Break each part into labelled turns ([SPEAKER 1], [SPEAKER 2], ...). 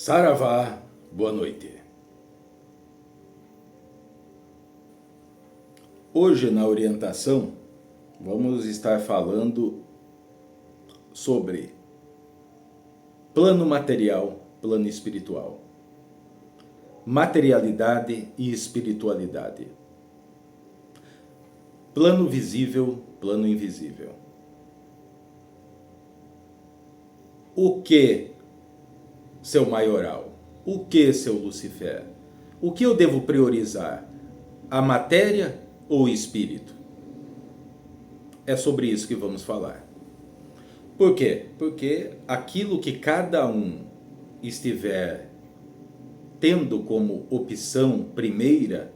[SPEAKER 1] Saravá, boa noite. Hoje na orientação vamos estar falando sobre plano material, plano espiritual, materialidade e espiritualidade, plano visível, plano invisível. O que, seu maioral? O que, seu Lucifer? O que eu devo priorizar? A matéria ou o espírito? É sobre isso que vamos falar. Por quê? Porque aquilo que cada um estiver tendo como opção primeira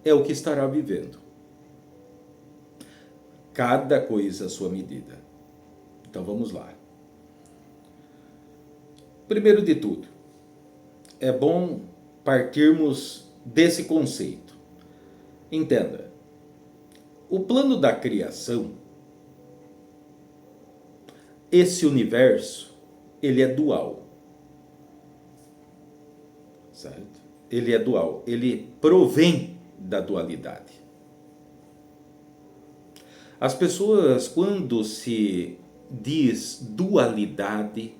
[SPEAKER 1] é o que estará vivendo. Cada coisa à sua medida. Então vamos lá. Primeiro de tudo, é bom partirmos desse conceito. Entenda, o plano da criação, esse universo, ele é dual. Certo? Ele é dual, ele provém da dualidade. As pessoas, quando se diz dualidade,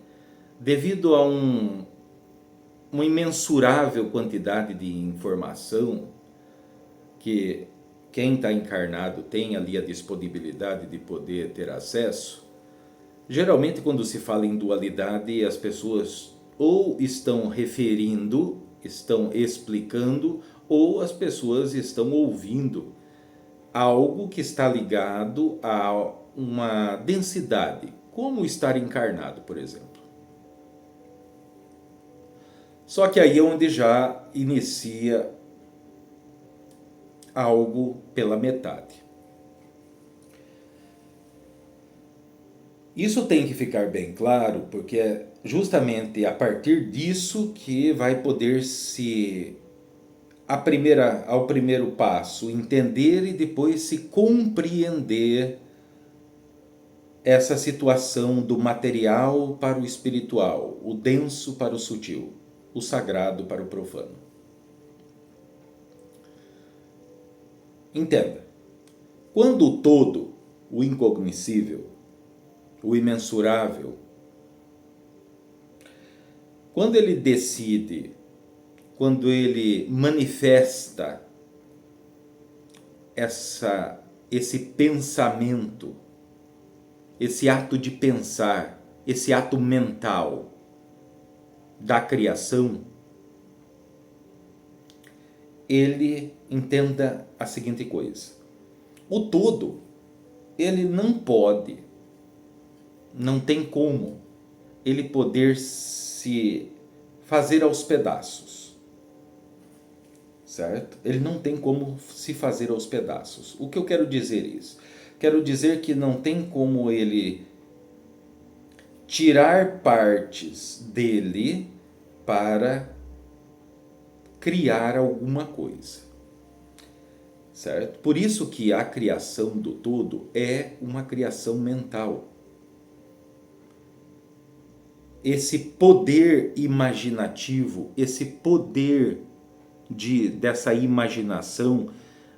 [SPEAKER 1] devido a uma imensurável quantidade de informação que quem está encarnado tem ali a disponibilidade de poder ter acesso, geralmente quando se fala em dualidade, as pessoas ou estão referindo, estão explicando, ou as pessoas estão ouvindo algo que está ligado a uma densidade, como estar encarnado, por exemplo. Só que aí é onde já inicia algo pela metade. Isso tem que ficar bem claro, porque é justamente a partir disso que vai poder se ao primeiro passo entender e depois se compreender essa situação do material para o espiritual, o denso para o sutil, o sagrado para o profano. Entenda, quando o todo, o incognoscível, o imensurável, quando ele decide, quando ele manifesta esse pensamento, esse ato de pensar, esse ato mental da criação, ele entenda a seguinte coisa: o todo, ele não pode, não tem como ele poder se fazer aos pedaços. Certo? Ele não tem como se fazer aos pedaços. O que eu quero dizer isso? Quero dizer que não tem como ele tirar partes dele para criar alguma coisa. Certo? Por isso que a criação do todo é uma criação mental. Esse poder imaginativo, esse poder dessa imaginação,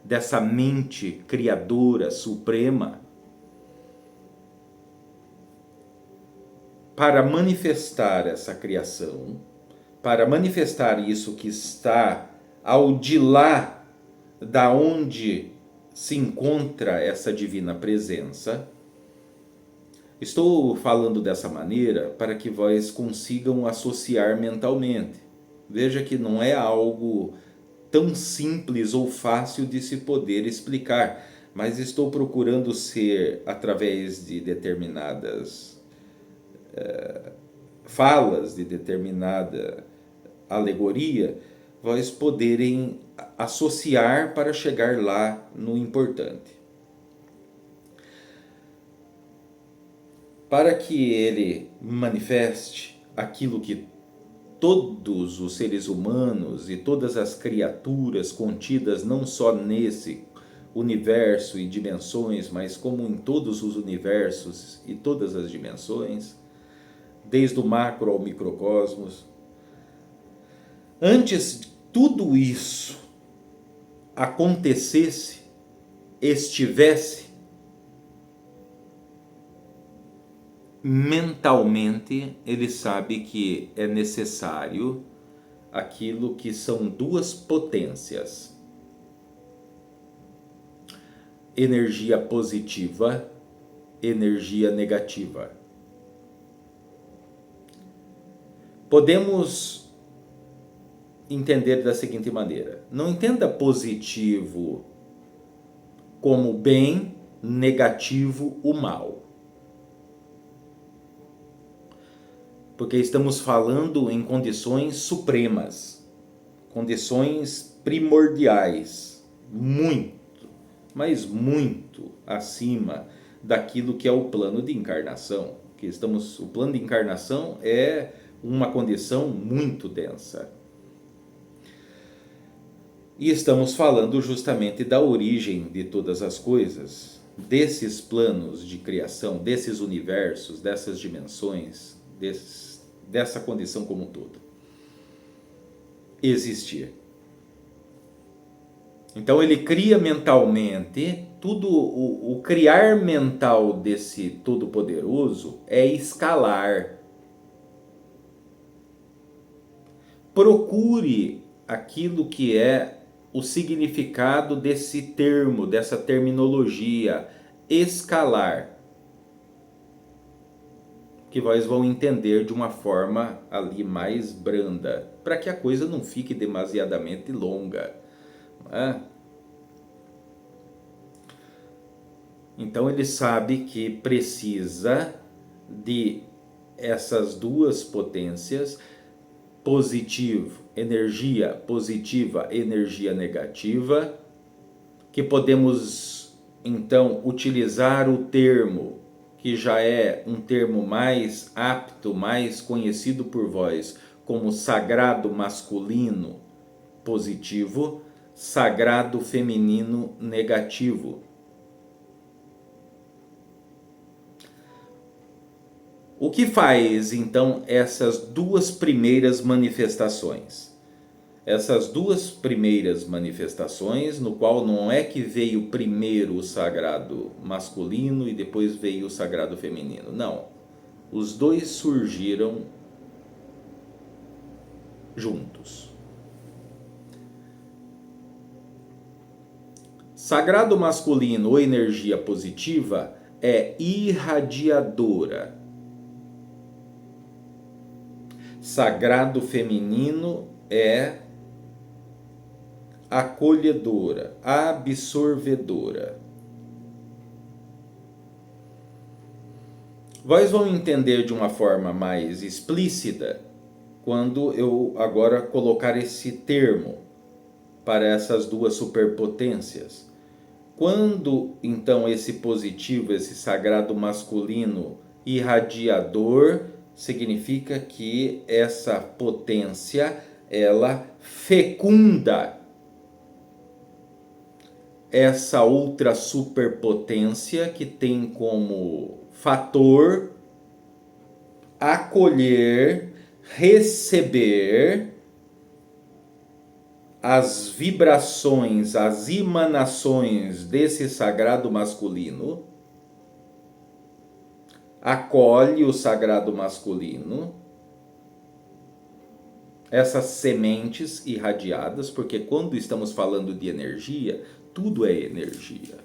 [SPEAKER 1] dessa mente criadora suprema, para manifestar essa criação, para manifestar isso que está ao de lá da onde se encontra essa divina presença. Estou falando dessa maneira para que vós consigam associar mentalmente. Veja que não é algo tão simples ou fácil de se poder explicar, mas estou procurando ser, através de determinadas falas, de determinada alegoria, vós poderem associar para chegar lá no importante. Para que ele manifeste aquilo que todos os seres humanos e todas as criaturas contidas não só nesse universo e dimensões, mas como em todos os universos e todas as dimensões, desde o macro ao microcosmos, Antes de tudo isso acontecesse, estivesse, mentalmente ele sabe que é necessário aquilo que são duas potências: energia positiva, energia negativa. Podemos entender da seguinte maneira: não entenda positivo como bem, negativo o mal. Porque estamos falando em condições supremas, condições primordiais, muito, mas muito acima daquilo que é o plano de encarnação. O plano de encarnação é uma condição muito densa. E estamos falando justamente da origem de todas as coisas, desses planos de criação, desses universos, dessas dimensões, dessa condição como um todo. Existir. Então ele cria mentalmente, tudo o criar mental desse Todo-Poderoso é escalar. Procure aquilo que é o significado desse termo, dessa terminologia, escalar, que vocês vão entender de uma forma ali mais branda, para que a coisa não fique demasiadamente longa. Né? Então ele sabe que precisa de essas duas potências, energia positiva, energia negativa, que podemos então utilizar o termo que já é um termo mais apto, mais conhecido por vós, como sagrado masculino positivo, sagrado feminino negativo. O que faz então essas duas primeiras manifestações? Essas duas primeiras manifestações, no qual não é que veio primeiro o sagrado masculino e depois veio o sagrado feminino. Não. Os dois surgiram juntos. Sagrado masculino ou energia positiva é irradiadora. Sagrado feminino é acolhedora, absorvedora. Vós vão entender de uma forma mais explícita quando eu agora colocar esse termo para essas duas superpotências. Quando então esse positivo, esse sagrado masculino irradiador, significa que essa potência ela fecunda essa outra superpotência que tem como fator acolher, receber as vibrações, as emanações desse sagrado masculino, acolhe o sagrado masculino, essas sementes irradiadas, porque quando estamos falando de energia, tudo é energia.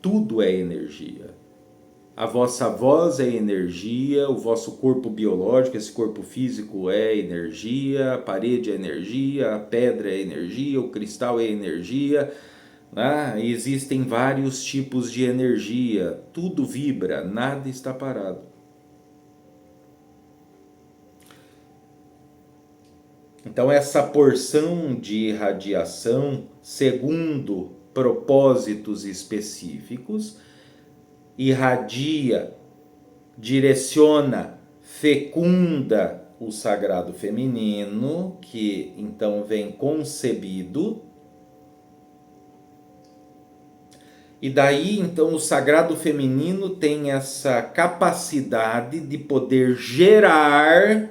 [SPEAKER 1] Tudo é energia. A vossa voz é energia, o vosso corpo biológico, esse corpo físico é energia, a parede é energia, a pedra é energia, o cristal é energia. Né? Existem vários tipos de energia, tudo vibra, nada está parado. Então essa porção de irradiação, segundo propósitos específicos, irradia, direciona, fecunda o sagrado feminino, que então vem concebido. E daí então o sagrado feminino tem essa capacidade de poder gerar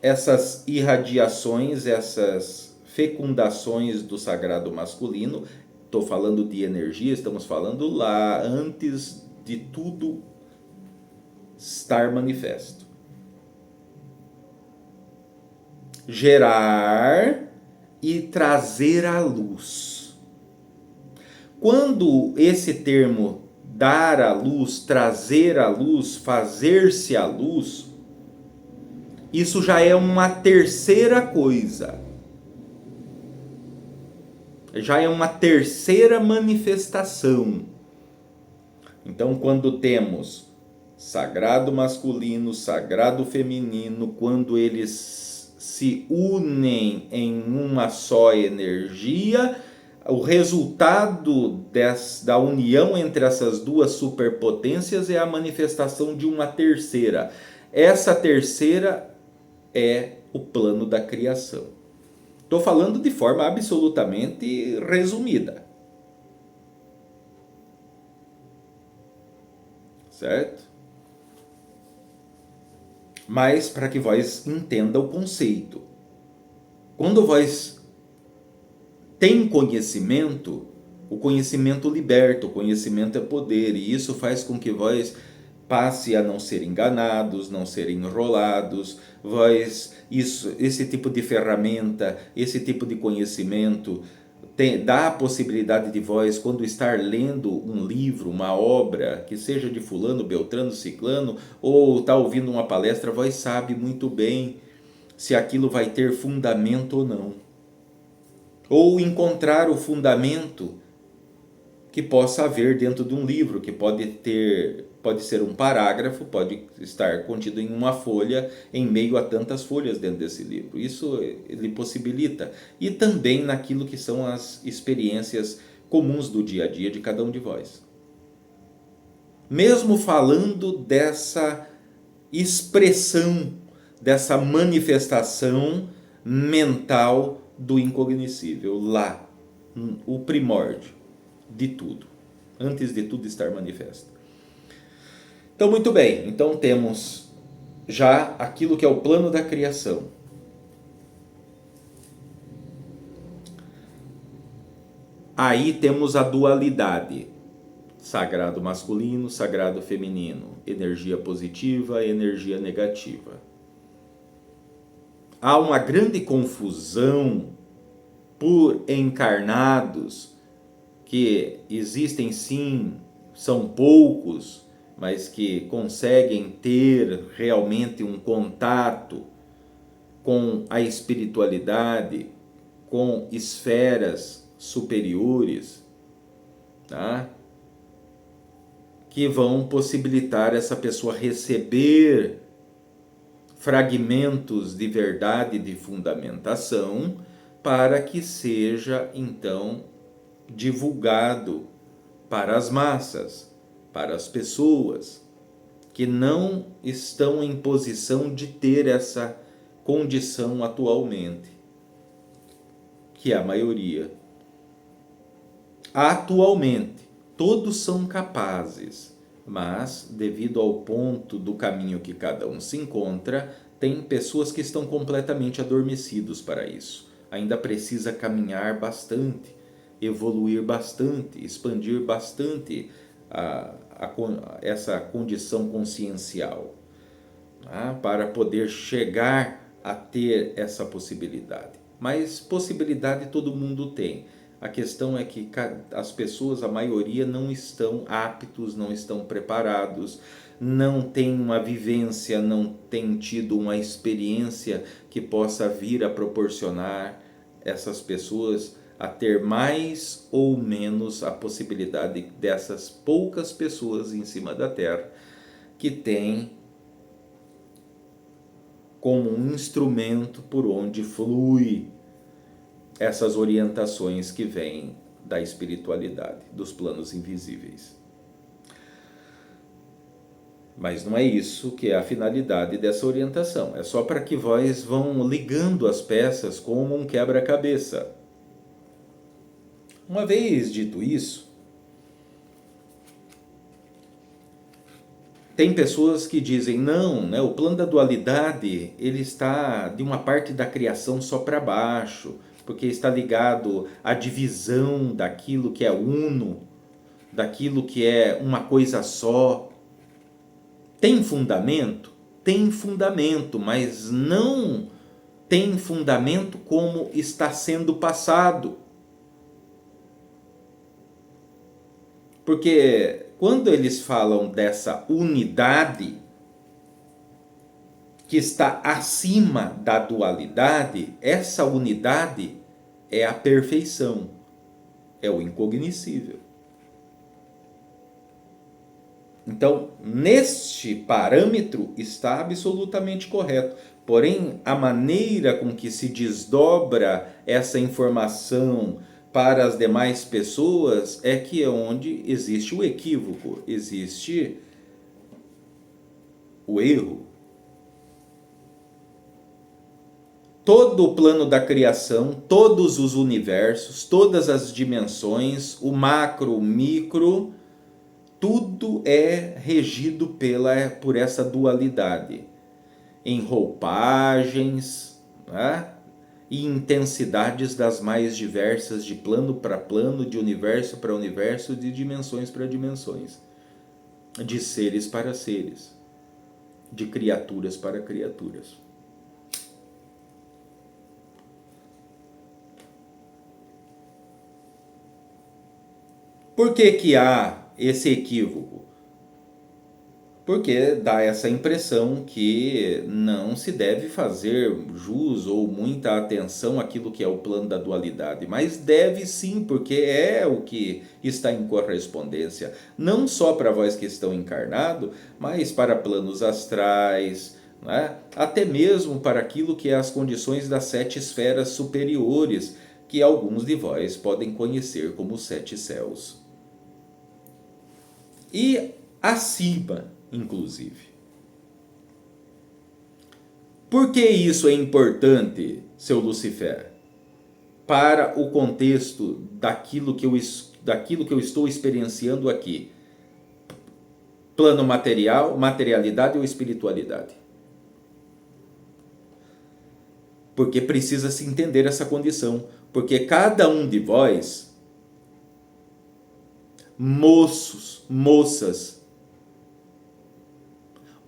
[SPEAKER 1] essas irradiações, essas fecundações do sagrado masculino. Estou falando de energia, estamos falando lá antes de tudo estar manifesto. Gerar e trazer à luz. Quando esse termo dar à luz, trazer à luz, fazer-se à luz, isso já é uma terceira coisa. Já é uma terceira manifestação. Então, quando temos sagrado masculino, sagrado feminino, quando eles se unem em uma só energia, o resultado da união entre essas duas superpotências é a manifestação de uma terceira. Essa terceira é o plano da criação. Estou falando de forma absolutamente resumida. Certo? Mas para que vós entenda o conceito. Quando vós tem conhecimento, o conhecimento liberta, o conhecimento é poder, e isso faz com que vós passe a não ser enganados, não ser enrolados. Esse tipo de ferramenta, esse tipo de conhecimento dá a possibilidade de vós, quando estar lendo um livro, uma obra, que seja de fulano, beltrano, ciclano, ou está ouvindo uma palestra, vós sabe muito bem se aquilo vai ter fundamento ou não. Ou encontrar o fundamento que possa haver dentro de um livro, que pode ser um parágrafo, pode estar contido em uma folha, em meio a tantas folhas dentro desse livro. Isso ele possibilita. E também naquilo que são as experiências comuns do dia a dia de cada um de vós. Mesmo falando dessa expressão, dessa manifestação mental do incognoscível, lá, o primórdio de tudo, antes de tudo estar manifesto. Então, muito bem, então temos já aquilo que é o plano da criação. Aí temos a dualidade, sagrado masculino, sagrado feminino, energia positiva, energia negativa. Há uma grande confusão por encarnados, que existem sim, são poucos, mas que conseguem ter realmente um contato com a espiritualidade, com esferas superiores, tá? Que vão possibilitar essa pessoa receber fragmentos de verdade, de fundamentação, para que seja então divulgado para as massas, para as pessoas que não estão em posição de ter essa condição atualmente, que é a maioria. Atualmente, todos são capazes, mas devido ao ponto do caminho que cada um se encontra, tem pessoas que estão completamente adormecidos para isso. Ainda precisa caminhar bastante, evoluir bastante, expandir bastante essa condição consciencial, tá? Para poder chegar a ter essa possibilidade. Mas possibilidade todo mundo tem. A questão é que as pessoas, a maioria, não estão aptos, não estão preparados, não tem uma vivência, não tem tido uma experiência que possa vir a proporcionar essas pessoas a ter mais ou menos a possibilidade dessas poucas pessoas em cima da Terra que têm como um instrumento por onde flui essas orientações que vêm da espiritualidade, dos planos invisíveis. Mas não é isso que é a finalidade dessa orientação. É só para que vós vão ligando as peças como um quebra-cabeça. Uma vez dito isso, Tem pessoas que dizem, não, né, o plano da dualidade, ele está de uma parte da criação só para baixo, porque está ligado à divisão daquilo que é uno, daquilo que é uma coisa só. Tem fundamento? Tem fundamento, mas não tem fundamento como está sendo passado. Porque quando eles falam dessa unidade que está acima da dualidade, essa unidade é a perfeição, é o incognoscível. Então, neste parâmetro está absolutamente correto. Porém, a maneira com que se desdobra essa informação para as demais pessoas é que é onde existe o equívoco, existe o erro. Todo o plano da criação, todos os universos, todas as dimensões, o macro, o micro, tudo é regido por essa dualidade. Em roupagens, né? E intensidades das mais diversas, de plano para plano, de universo para universo, de dimensões para dimensões, de seres para seres, de criaturas para criaturas. Por que que há esse equívoco? Porque dá essa impressão que não se deve fazer jus ou muita atenção àquilo que é o plano da dualidade, mas deve sim, porque é o que está em correspondência, não só para vós que estão encarnados, mas para planos astrais, né? Até mesmo para aquilo que é as condições das 7 esferas superiores, que alguns de vós podem conhecer como os 7 céus. E acima, inclusive. Por que isso é importante, seu Lucifer? Para o contexto daquilo que eu estou experienciando aqui. Plano material, materialidade ou espiritualidade? Porque precisa se entender essa condição. Porque cada um de vós, moços, moças,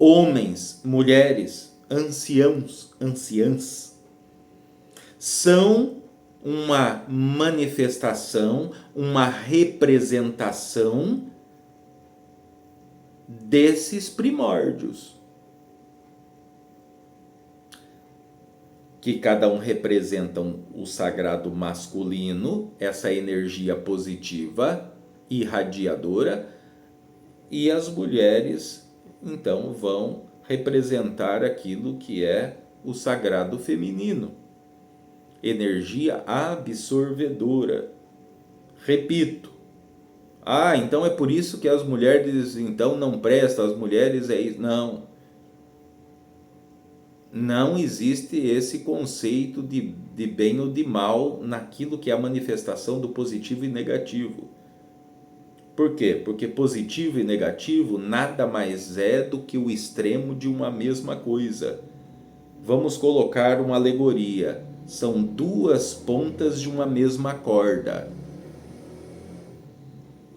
[SPEAKER 1] homens, mulheres, anciãos, anciãs, são uma manifestação, uma representação desses primórdios, que cada um representa o sagrado masculino, essa energia positiva, irradiadora, e as mulheres então vão representar aquilo que é o sagrado feminino, energia absorvedora. Repito, então é por isso que as mulheres então não prestam, as mulheres é isso. Não existe esse conceito de bem ou de mal naquilo que é a manifestação do positivo e negativo. Por quê? Porque positivo e negativo nada mais é do que o extremo de uma mesma coisa. Vamos colocar uma alegoria. São duas pontas de uma mesma corda.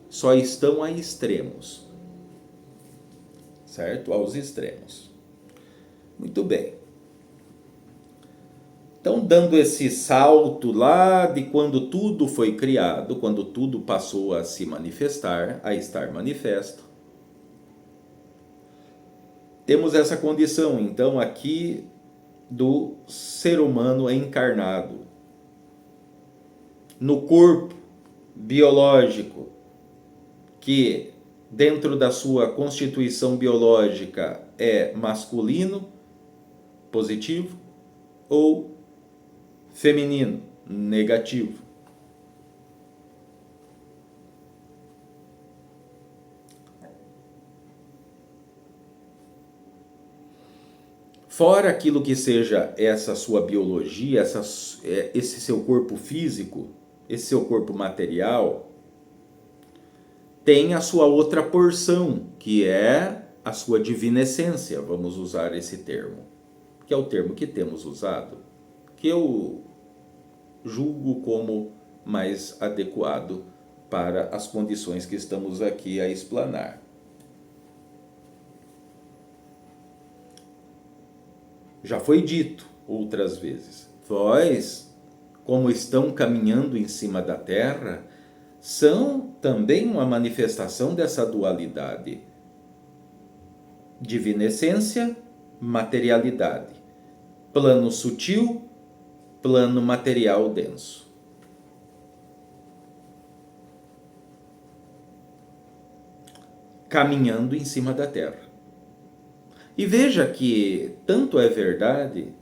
[SPEAKER 1] Só estão a extremos. Certo? Aos extremos. Muito bem. Então, dando esse salto lá de quando tudo foi criado, quando tudo passou a se manifestar, a estar manifesto, temos essa condição, então, aqui do ser humano encarnado no corpo biológico, que dentro da sua constituição biológica é masculino, positivo, ou feminino, negativo. Fora aquilo que seja essa sua biologia, esse seu corpo físico, esse seu corpo material, tem a sua outra porção, que é a sua divina essência, vamos usar esse termo, que é o termo que temos usado, que eu julgo como mais adequado para as condições que estamos aqui a explanar. Já foi dito outras vezes, vós, como estão caminhando em cima da terra, são também uma manifestação dessa dualidade. Divina essência, materialidade. Plano sutil, plano material denso. Caminhando em cima da terra. E veja que tanto é verdade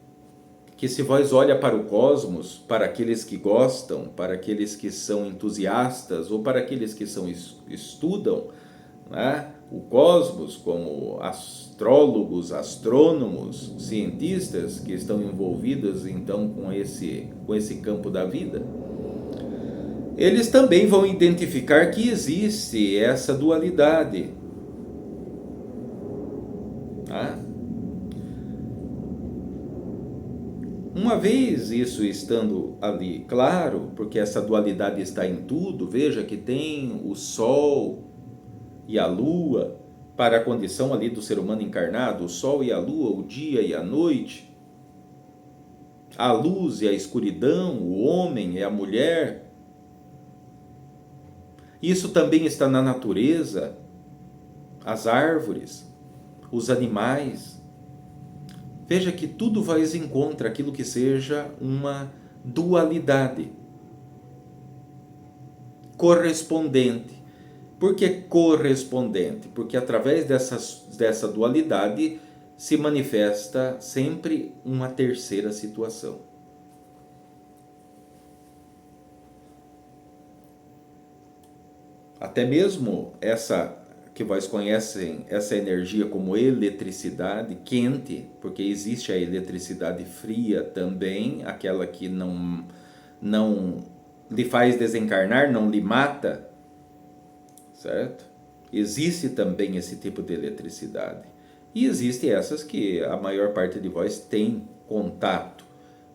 [SPEAKER 1] que se vós olha para o cosmos, para aqueles que gostam, para aqueles que são entusiastas ou para aqueles que estudam, né, o cosmos, como astrólogos, astrônomos, cientistas que estão envolvidos então com esse campo da vida, eles também vão identificar que existe essa dualidade. Tá? Uma vez isso estando ali claro, porque essa dualidade está em tudo, veja que tem o Sol e a Lua, para a condição ali do ser humano encarnado, o Sol e a Lua, o dia e a noite, a luz e a escuridão, o homem e a mulher. Isso também está na natureza, as árvores, os animais. Veja que tudo vai encontrar aquilo que seja uma dualidade correspondente. Por que correspondente? Porque através dessa dualidade se manifesta sempre uma terceira situação. Até mesmo essa que vós conhecem, essa energia como eletricidade quente, porque existe a eletricidade fria também, aquela que não lhe faz desencarnar, não lhe mata, certo? Existe também esse tipo de eletricidade. E existem essas que a maior parte de vós tem contato,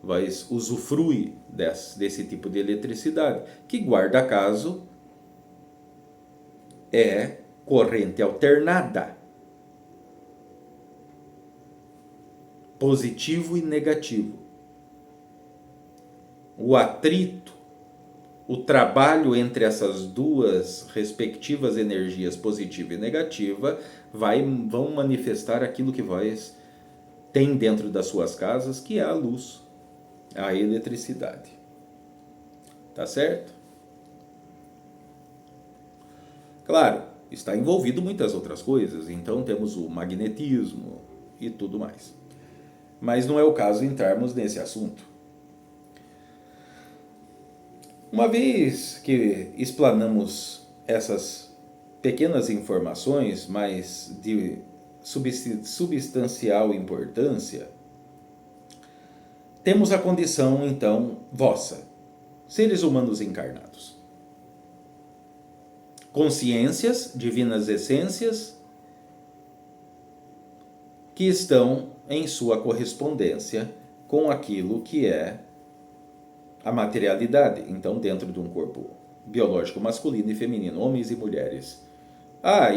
[SPEAKER 1] vós usufrui desse tipo de eletricidade, que guarda acaso é corrente alternada, positivo e negativo. O atrito, o trabalho entre essas duas respectivas energias, positiva e negativa, vão manifestar aquilo que vós tem dentro das suas casas, que é a luz, a eletricidade. Tá certo? Claro, está envolvido muitas outras coisas, então temos o magnetismo e tudo mais. Mas não é o caso entrarmos nesse assunto. Uma vez que explanamos essas pequenas informações, mas de substancial importância, temos a condição, então, vossa, seres humanos encarnados. Consciências, divinas essências, que estão em sua correspondência com aquilo que é a materialidade. Então, dentro de um corpo biológico masculino e feminino, homens e mulheres.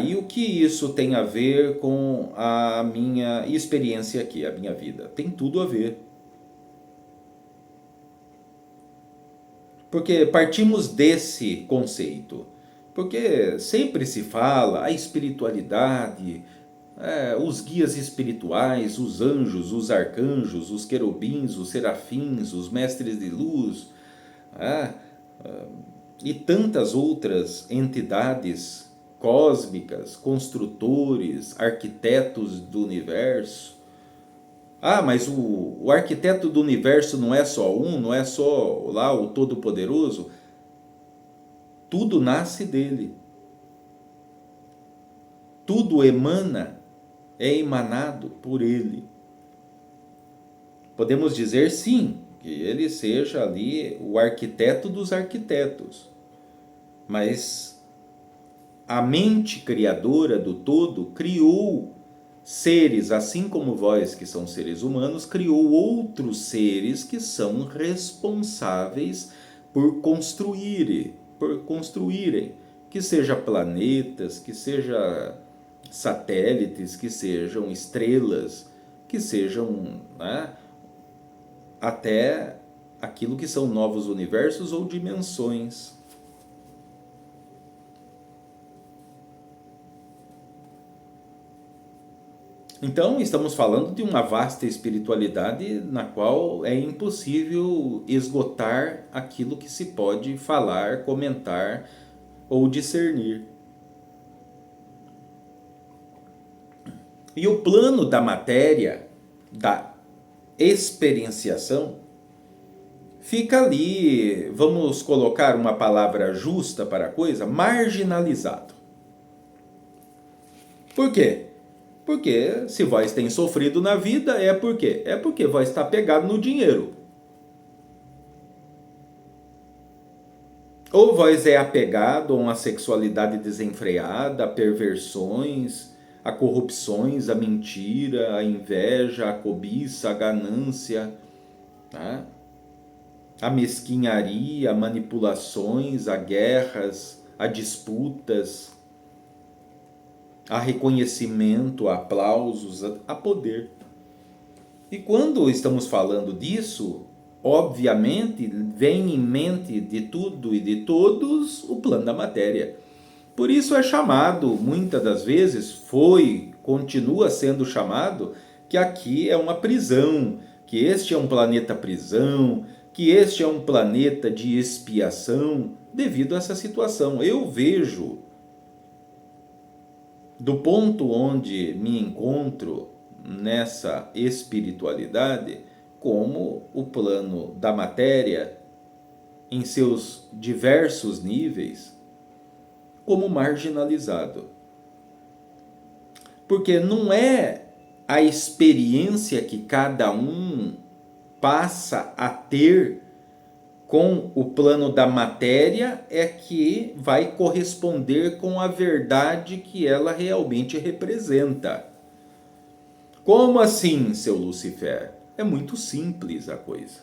[SPEAKER 1] E o que isso tem a ver com a minha experiência aqui, a minha vida? Tem tudo a ver. Porque partimos desse conceito. Porque sempre se fala a espiritualidade, os guias espirituais, os anjos, os arcanjos, os querubins, os serafins, os mestres de luz, e tantas outras entidades cósmicas, construtores, arquitetos do universo. Mas o arquiteto do universo não é só um, não é só lá o Todo-Poderoso. Tudo nasce dele. Tudo emana, é emanado por ele. Podemos dizer sim, que ele seja ali o arquiteto dos arquitetos. Mas a mente criadora do todo criou seres, assim como vós que são seres humanos, criou outros seres que são responsáveis por construírem, que seja planetas, que seja satélites, que sejam estrelas, que sejam, né, até aquilo que são novos universos ou dimensões. Então, estamos falando de uma vasta espiritualidade na qual é impossível esgotar aquilo que se pode falar, comentar ou discernir. E o plano da matéria, da experienciação, fica ali, vamos colocar uma palavra justa para a coisa, marginalizado. Por quê? Porque se vós tem sofrido na vida, é por quê? É porque vós está pegado no dinheiro. Ou vós é apegado a uma sexualidade desenfreada, a perversões, a corrupções, a mentira, a inveja, a cobiça, a ganância, tá? A mesquinharia, a manipulações, a guerras, a disputas, a reconhecimento, a aplausos, a poder. E quando estamos falando disso, obviamente vem em mente de tudo e de todos o plano da matéria. Por isso é chamado, muitas das vezes, continua sendo chamado, que aqui é uma prisão, que este é um planeta prisão, que este é um planeta de expiação, devido a essa situação. Eu vejo, do ponto onde me encontro nessa espiritualidade, como o plano da matéria, em seus diversos níveis, como marginalizado. Porque não é a experiência que cada um passa a ter com o plano da matéria é que vai corresponder com a verdade que ela realmente representa. Como assim, seu Lucifer? É muito simples a coisa.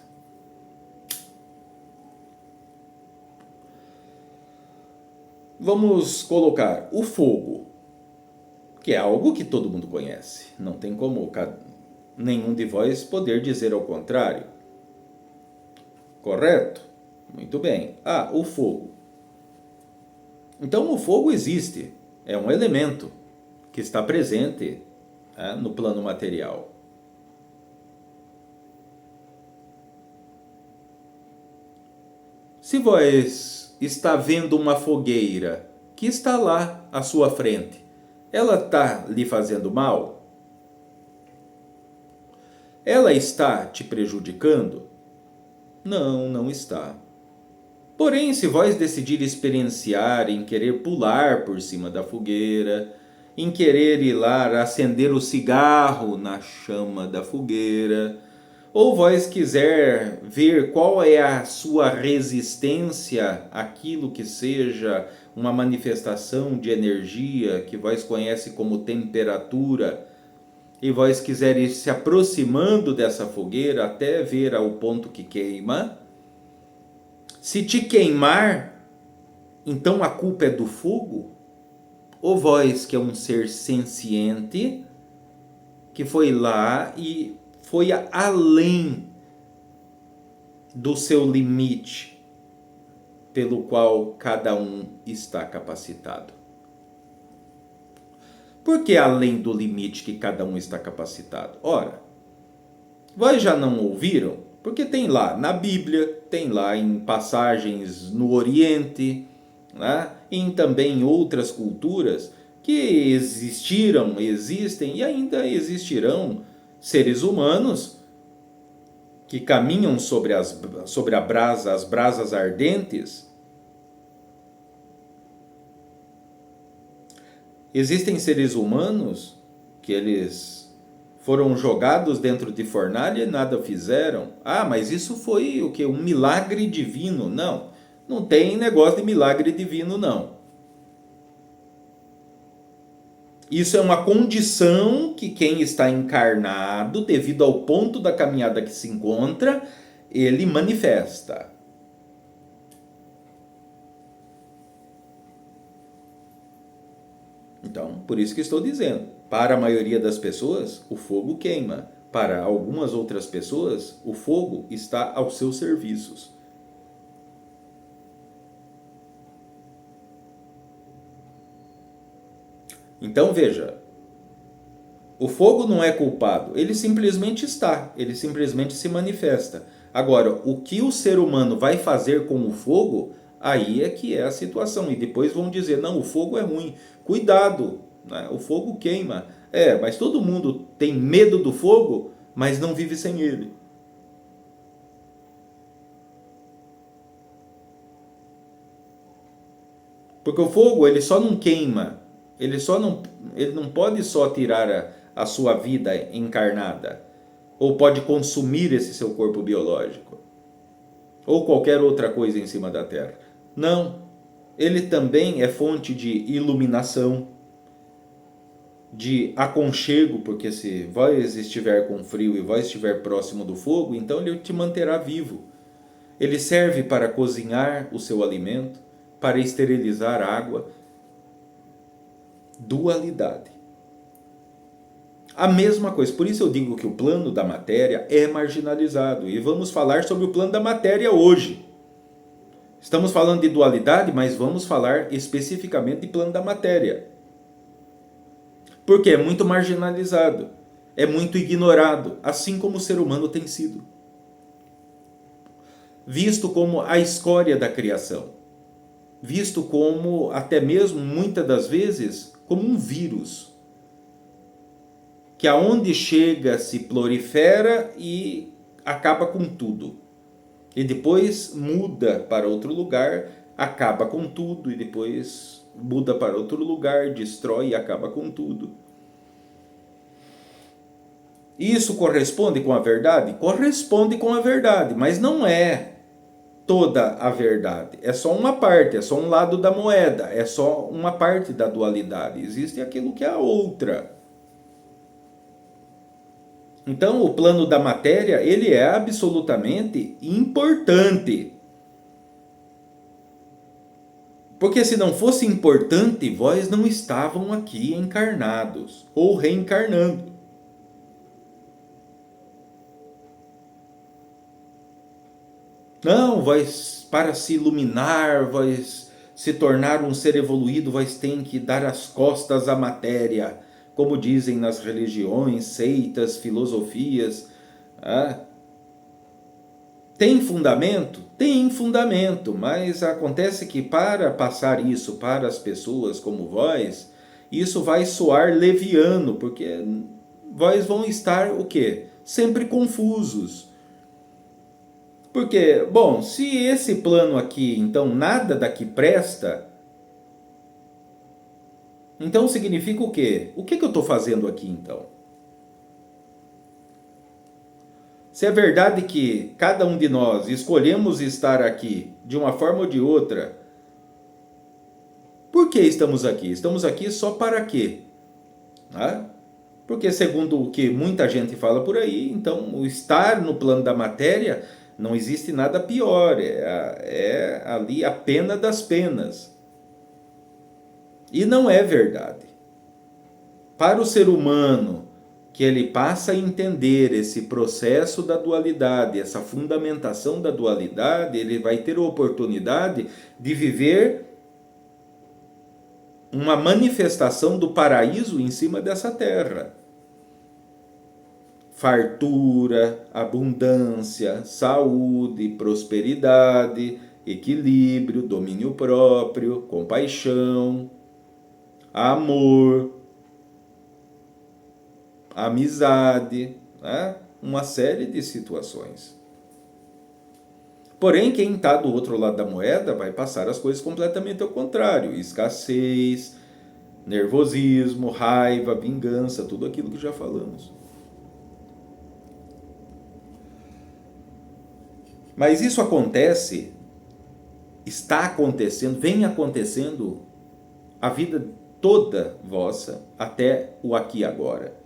[SPEAKER 1] Vamos colocar o fogo, que é algo que todo mundo conhece. Não tem como nenhum de vós poder dizer ao contrário. Correto? Muito bem. Ah, o fogo. Então o fogo existe. É um elemento que está presente, no plano material. Se vós está vendo uma fogueira que está lá à sua frente, ela está lhe fazendo mal? Ela está te prejudicando? Não, não está. Porém, se vós decidir experienciar em querer pular por cima da fogueira, em querer ir lá acender o cigarro na chama da fogueira, ou vós quiser ver qual é a sua resistência àquilo que seja uma manifestação de energia que vós conhece como temperatura, e vós quiser ir se aproximando dessa fogueira até ver ao ponto que queima, se te queimar, então a culpa é do fogo? Ou vós, que é um ser senciente, que foi lá e foi além do seu limite, pelo qual cada um está capacitado? Por que além do limite que cada um está capacitado? Ora, vós já não ouviram? Porque tem lá na Bíblia, tem lá em passagens no Oriente, né? E também em outras culturas que existiram, existem e ainda existirão seres humanos que caminham sobre as brasas ardentes. Existem seres humanos que eles foram jogados dentro de fornalha e nada fizeram. Ah, mas isso foi o quê? Um milagre divino? Não, não tem negócio de milagre divino, não. Isso é uma condição que quem está encarnado, devido ao ponto da caminhada que se encontra, ele manifesta. Então, por isso que estou dizendo, para a maioria das pessoas, o fogo queima. Para algumas outras pessoas, o fogo está aos seus serviços. Então veja, o fogo não é culpado, ele simplesmente está, ele simplesmente se manifesta. Agora, o que o ser humano vai fazer com o fogo, aí é que é a situação. E depois vão dizer, não, o fogo é ruim, cuidado, né? O fogo queima. É, mas todo mundo tem medo do fogo, mas não vive sem ele. Porque o fogo, ele só não queima, ele não pode só tirar a sua vida encarnada, ou pode consumir esse seu corpo biológico, ou qualquer outra coisa em cima da Terra. Não, ele também é fonte de iluminação, de aconchego, porque se vós estiver com frio e vós estiver próximo do fogo, então ele te manterá vivo. Ele serve para cozinhar o seu alimento, para esterilizar a água. Dualidade. A mesma coisa, por isso eu digo que o plano da matéria é marginalizado. E vamos falar sobre o plano da matéria hoje. Estamos falando de dualidade, mas vamos falar especificamente de plano da matéria. Porque é muito marginalizado, é muito ignorado, assim como o ser humano tem sido. Visto como a escória da criação. Visto como, até mesmo, muitas das vezes, como um vírus. Que aonde chega se prolifera e acaba com tudo. E depois muda para outro lugar, acaba com tudo, e depois muda para outro lugar, destrói e acaba com tudo. Isso corresponde com a verdade? Corresponde com a verdade, mas não é toda a verdade. É só uma parte, é só um lado da moeda, é só uma parte da dualidade. Existe aquilo que é a outra. Então, o plano da matéria, ele é absolutamente importante. Porque se não fosse importante, vós não estavam aqui encarnados ou reencarnando. Não, vós para se iluminar, vós se tornar um ser evoluído, vós tem que dar as costas à matéria, como dizem nas religiões, seitas, filosofias. Ah, tem fundamento? Tem fundamento, mas acontece que para passar isso para as pessoas como vós, isso vai soar leviano, porque vós vão estar o quê? Sempre confusos. Porque, bom, se esse plano aqui, então nada daqui presta, então significa o quê? O que eu estou fazendo aqui então? Se é verdade que cada um de nós escolhemos estar aqui de uma forma ou de outra, por que estamos aqui? Estamos aqui só para quê? Ah? Porque segundo o que muita gente fala por aí, então o estar no plano da matéria não existe nada pior, é ali a pena das penas. E não é verdade. Para o ser humano, que ele passa a entender esse processo da dualidade, essa fundamentação da dualidade, ele vai ter a oportunidade de viver uma manifestação do paraíso em cima dessa terra. Fartura, abundância, saúde, prosperidade, equilíbrio, domínio próprio, compaixão, amor, amizade, né? Uma série de situações. Porém, quem está do outro lado da moeda vai passar as coisas completamente ao contrário. Escassez, nervosismo, raiva, vingança, tudo aquilo que já falamos. Mas isso acontece, está acontecendo, vem acontecendo a vida toda vossa até o aqui e agora.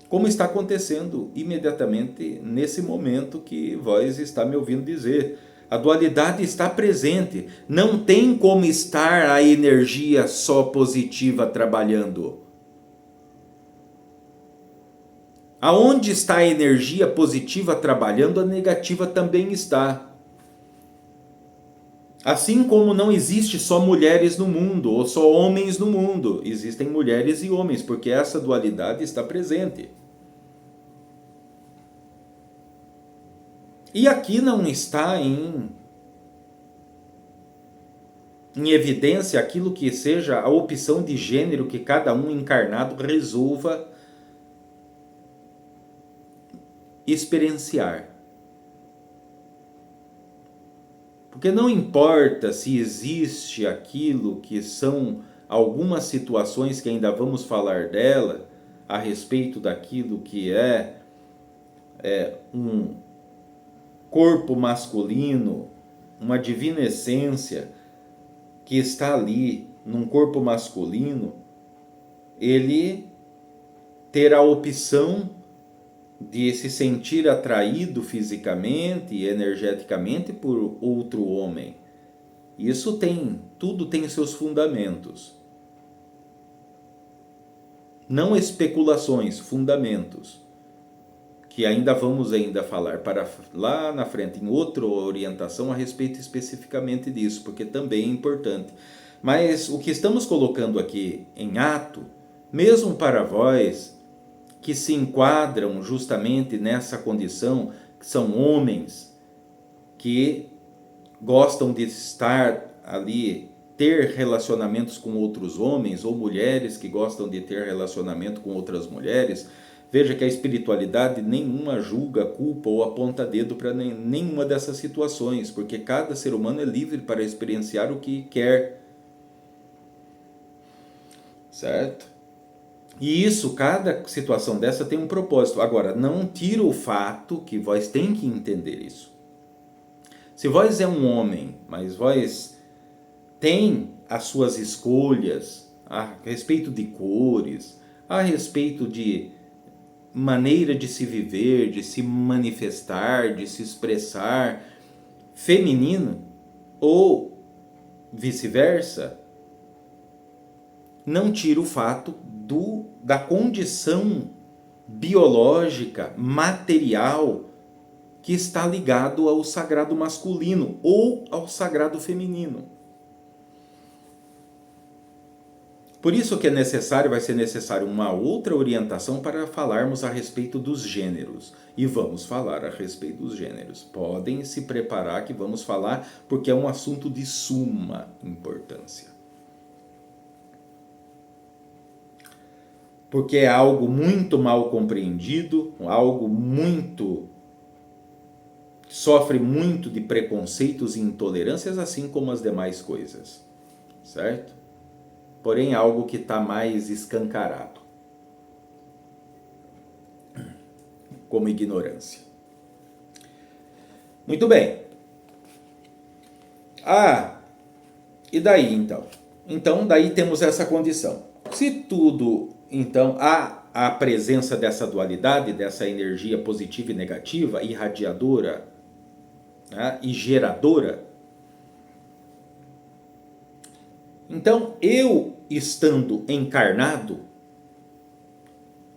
[SPEAKER 1] Como está acontecendo imediatamente nesse momento que vós está me ouvindo dizer. A dualidade está presente. Não tem como estar a energia só positiva trabalhando. Aonde está a energia positiva trabalhando, a negativa também está. Assim como não existe só mulheres no mundo, ou só homens no mundo. Existem mulheres e homens, porque essa dualidade está presente. E aqui não está em evidência aquilo que seja a opção de gênero que cada um encarnado resolva experienciar. Porque não importa se existe aquilo que são algumas situações que ainda vamos falar dela, a respeito daquilo que é um corpo masculino, uma divina essência que está ali num corpo masculino, ele ter a opção de se sentir atraído fisicamente e energeticamente por outro homem. Isso tudo tem seus fundamentos. Não especulações, fundamentos. Que ainda vamos falar para lá na frente, em outra orientação a respeito especificamente disso, porque também é importante. Mas o que estamos colocando aqui em ato, mesmo para vós que se enquadram justamente nessa condição, que são homens que gostam de estar ali, ter relacionamentos com outros homens, ou mulheres que gostam de ter relacionamento com outras mulheres. Veja que a espiritualidade nenhuma julga, culpa ou aponta dedo para nenhuma dessas situações, porque cada ser humano é livre para experienciar o que quer. Certo? E isso, cada situação dessa tem um propósito. Agora, não tira o fato que vós tem que entender isso. Se vós é um homem, mas vós tem as suas escolhas a respeito de cores, a respeito de maneira de se viver, de se manifestar, de se expressar feminino ou vice-versa, não tira o fato da condição biológica, material, que está ligado ao sagrado masculino ou ao sagrado feminino. Por isso que vai ser necessário uma outra orientação para falarmos a respeito dos gêneros. E vamos falar a respeito dos gêneros. Podem se preparar que vamos falar, porque é um assunto de suma importância. Porque é algo muito mal compreendido, algo sofre muito de preconceitos e intolerâncias, assim como as demais coisas. Certo? Porém, algo que está mais escancarado, como ignorância. Muito bem. E daí então? Então, daí temos essa condição. Se tudo, então, há a presença dessa dualidade, dessa energia positiva e negativa, irradiadora, né, e geradora, então, eu estando encarnado,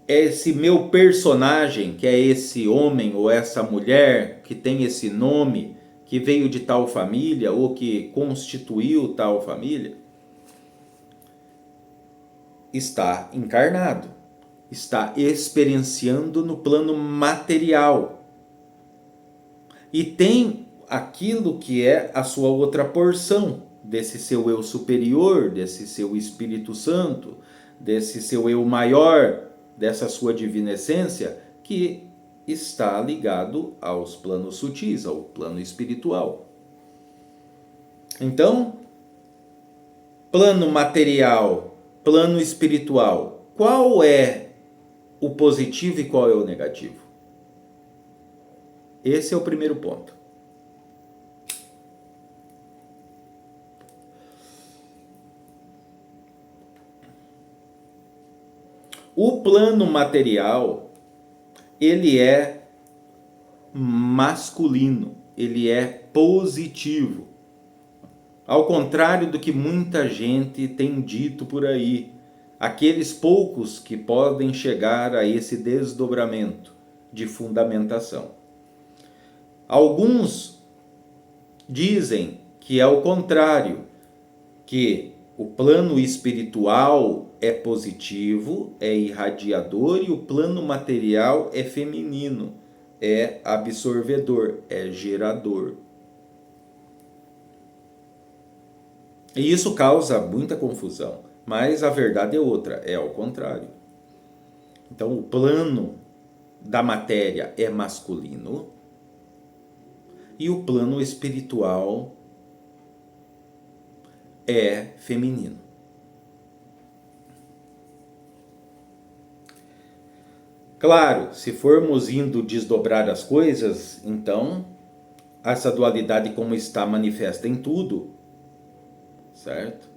[SPEAKER 1] esse meu personagem, que é esse homem ou essa mulher que tem esse nome, que veio de tal família ou que constituiu tal família, está encarnado, está experienciando no plano material. E tem aquilo que é a sua outra porção, desse seu eu superior, desse seu Espírito Santo, desse seu eu maior, dessa sua divina essência, que está ligado aos planos sutis, ao plano espiritual. Então, plano material, plano espiritual, qual é o positivo e qual é o negativo? Esse é o primeiro ponto. O plano material, ele é masculino, ele é positivo. Ao contrário do que muita gente tem dito por aí, aqueles poucos que podem chegar a esse desdobramento de fundamentação. Alguns dizem que é o contrário, que o plano espiritual é positivo, é irradiador, e o plano material é feminino, é absorvedor, é gerador. E isso causa muita confusão, mas a verdade é outra, é ao contrário. Então o plano da matéria é masculino e o plano espiritual é feminino. Claro, se formos indo desdobrar as coisas, então essa dualidade, como está manifesta em tudo, certo?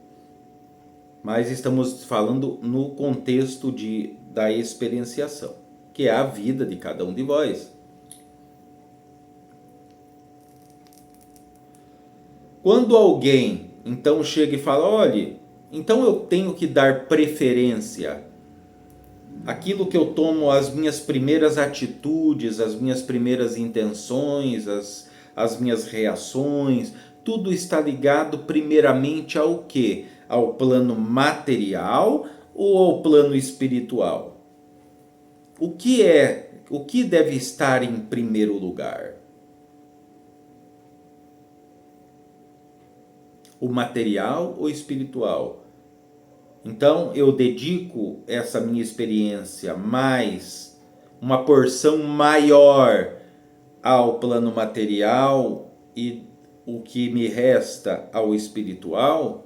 [SPEAKER 1] Mas estamos falando no contexto da experienciação, que é a vida de cada um de vós. Quando alguém então chega e fala, olha, então eu tenho que dar preferência aquilo que eu tomo, as minhas primeiras atitudes, as minhas primeiras intenções, as minhas reações, tudo está ligado primeiramente ao quê? Ao plano material ou ao plano espiritual? O que deve estar em primeiro lugar? O material ou espiritual? Então eu dedico essa minha experiência mais, uma porção maior ao plano material e o que me resta ao espiritual,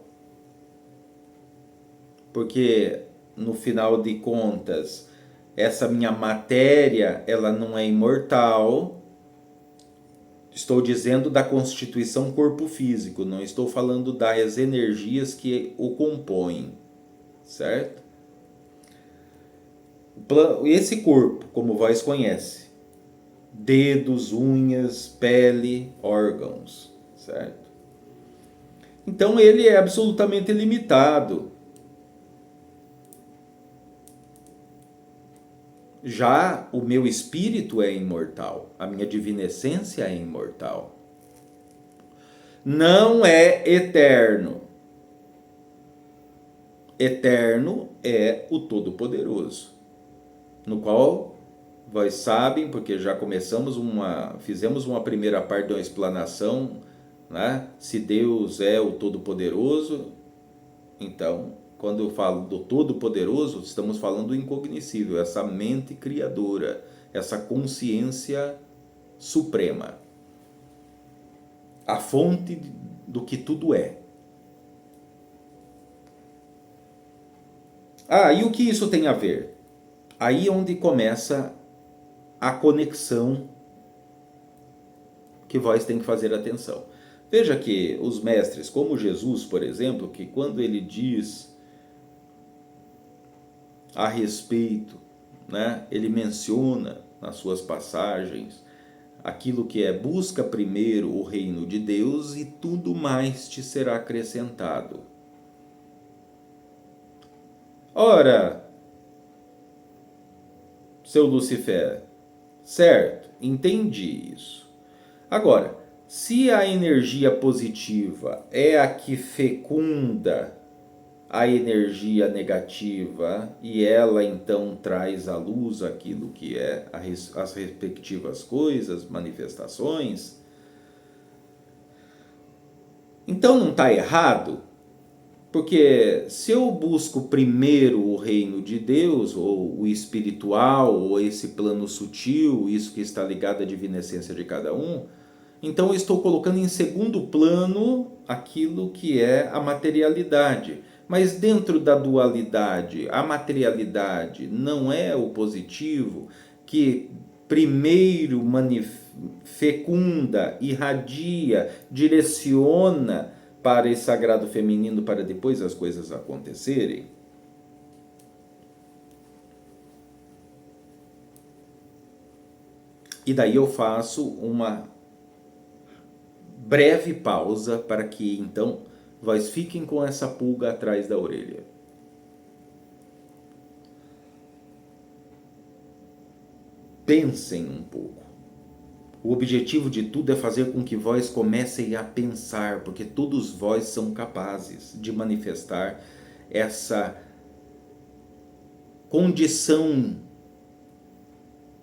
[SPEAKER 1] porque no final de contas essa minha matéria ela não é imortal. Estou dizendo da constituição corpo físico, não estou falando das energias que o compõem, certo? Esse corpo, como vós conhece, dedos, unhas, pele, órgãos, certo? Então ele é absolutamente limitado. Já o meu espírito é imortal, a minha divina essência é imortal. Não é eterno. Eterno é o Todo-Poderoso, no qual vós sabem, porque já fizemos uma primeira parte de uma explanação, né? Se Deus é o Todo-Poderoso, então, quando eu falo do Todo-Poderoso, estamos falando do incognoscível, essa mente criadora, essa consciência suprema, a fonte do que tudo é. E o que isso tem a ver? Aí é onde começa a conexão que vós tem que fazer atenção. Veja que os mestres, como Jesus, por exemplo, que quando ele diz a respeito, né, ele menciona nas suas passagens aquilo que é: busca primeiro o reino de Deus e tudo mais te será acrescentado. Ora, seu Lucifer, certo, entendi isso. Agora, se a energia positiva é a que fecunda a energia negativa e ela então traz à luz aquilo que é as respectivas coisas, manifestações, então não está errado, porque se eu busco primeiro o reino de Deus, ou o espiritual, ou esse plano sutil, isso que está ligado à divina essência de cada um, então eu estou colocando em segundo plano aquilo que é a materialidade. Mas dentro da dualidade, a materialidade não é o positivo que primeiro fecunda, irradia, direciona para esse sagrado feminino para depois as coisas acontecerem? E daí eu faço uma breve pausa para que então vós fiquem com essa pulga atrás da orelha. Pensem um pouco. O objetivo de tudo é fazer com que vós comecem a pensar, porque todos vós são capazes de manifestar essa condição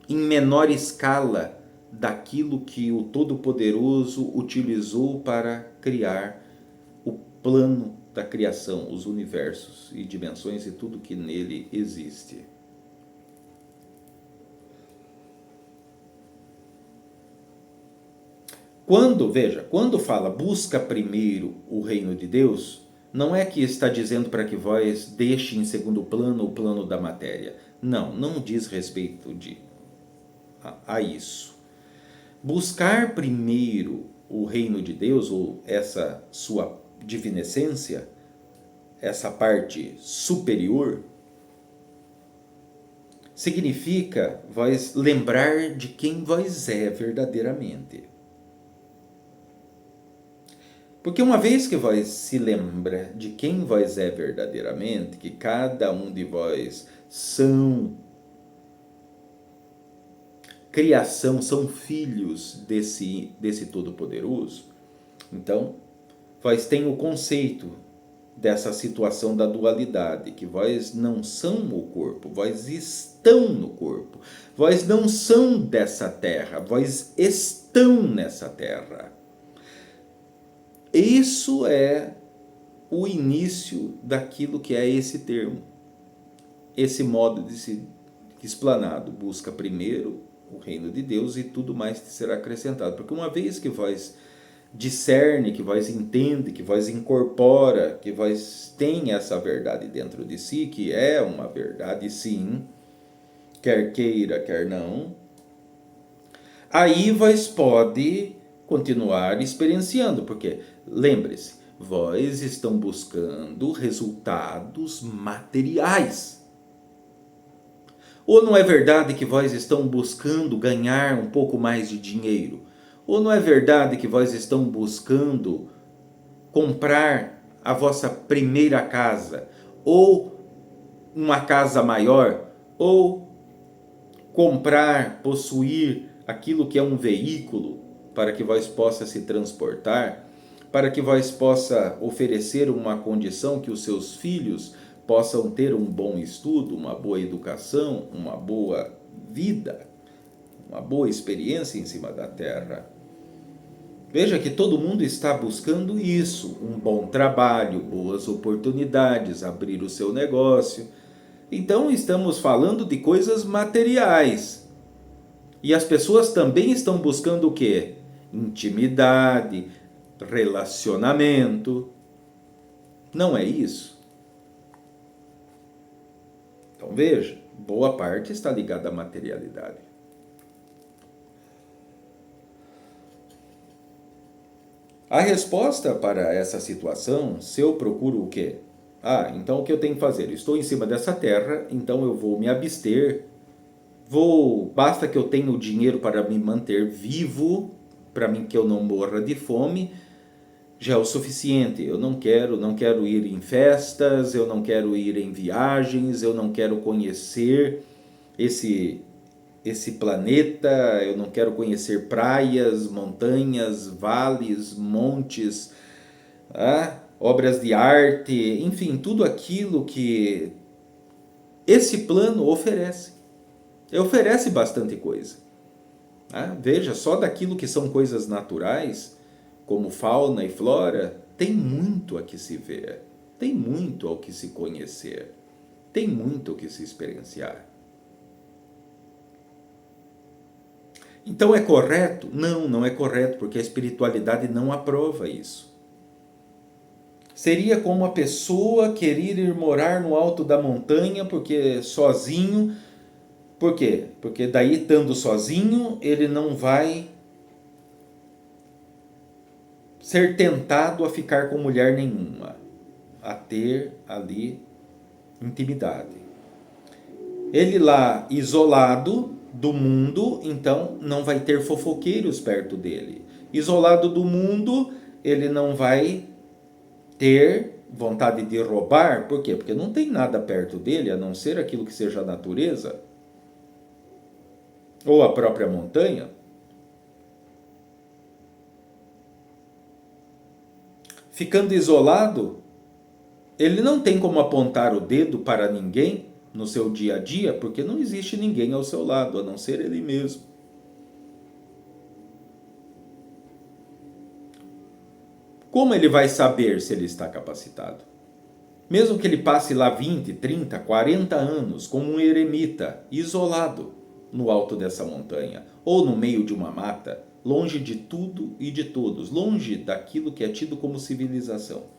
[SPEAKER 1] em menor escala daquilo que o Todo-Poderoso utilizou para criar o plano da criação, os universos e dimensões e tudo que nele existe. Quando fala busca primeiro o reino de Deus, não é que está dizendo para que vós deixem em segundo plano o plano da matéria. Não diz respeito a isso. Buscar primeiro o reino de Deus, ou essa sua divina essência, essa parte superior, significa vós lembrar de quem vós é verdadeiramente. Porque uma vez que vós se lembra de quem vós é verdadeiramente, que cada um de vós são criação, são filhos desse Todo-Poderoso, então vós tem o conceito dessa situação da dualidade, que vós não são o corpo, vós estão no corpo, vós não são dessa terra, vós estão nessa terra. Isso é o início daquilo que é esse termo, esse modo de se explanado. Busca primeiro o reino de Deus e tudo mais te será acrescentado. Porque uma vez que vós discerne, que vós entende, que vós incorpora, que vós tem essa verdade dentro de si, que é uma verdade sim, quer queira, quer não, aí vós pode continuar experienciando, porque lembre-se, vós estão buscando resultados materiais. Ou não é verdade que vós estão buscando ganhar um pouco mais de dinheiro? Ou não é verdade que vós estão buscando comprar a vossa primeira casa? Ou uma casa maior? Ou comprar, possuir aquilo que é um veículo para que vós possa se transportar? Para que vós possa oferecer uma condição que os seus filhos possam ter um bom estudo, uma boa educação, uma boa vida, uma boa experiência em cima da terra. Veja que todo mundo está buscando isso, um bom trabalho, boas oportunidades, abrir o seu negócio. Então estamos falando de coisas materiais. E as pessoas também estão buscando o quê? Intimidade, relacionamento. Não é isso? Então veja, boa parte está ligada à materialidade. A resposta para essa situação, se eu procuro o quê? Então o que eu tenho que fazer? Estou em cima dessa terra, então eu vou me abster, basta que eu tenha o dinheiro para me manter vivo, para mim que eu não morra de fome, já é o suficiente. Eu não quero ir em festas, eu não quero ir em viagens, eu não quero conhecer esse planeta, eu não quero conhecer praias, montanhas, vales, montes, obras de arte, enfim, tudo aquilo que esse plano oferece. Oferece bastante coisa. Veja, só daquilo que são coisas naturais, como fauna e flora, tem muito a que se ver, tem muito ao que se conhecer, tem muito ao que se experienciar. Então é correto? Não é correto, porque a espiritualidade não aprova isso. Seria como a pessoa querer ir morar no alto da montanha porque sozinho. Por quê? Porque daí, estando sozinho, ele não vai ser tentado a ficar com mulher nenhuma, a ter ali intimidade. Ele lá, isolado, do mundo, então não vai ter fofoqueiros perto dele. Isolado do mundo, ele não vai ter vontade de roubar. Por quê? Porque não tem nada perto dele, a não ser aquilo que seja a natureza ou a própria montanha. Ficando isolado, ele não tem como apontar o dedo para ninguém no seu dia a dia, porque não existe ninguém ao seu lado, a não ser ele mesmo. Como ele vai saber se ele está capacitado? Mesmo que ele passe lá 20, 30, 40 anos como um eremita, isolado no alto dessa montanha, ou no meio de uma mata, longe de tudo e de todos, longe daquilo que é tido como civilização.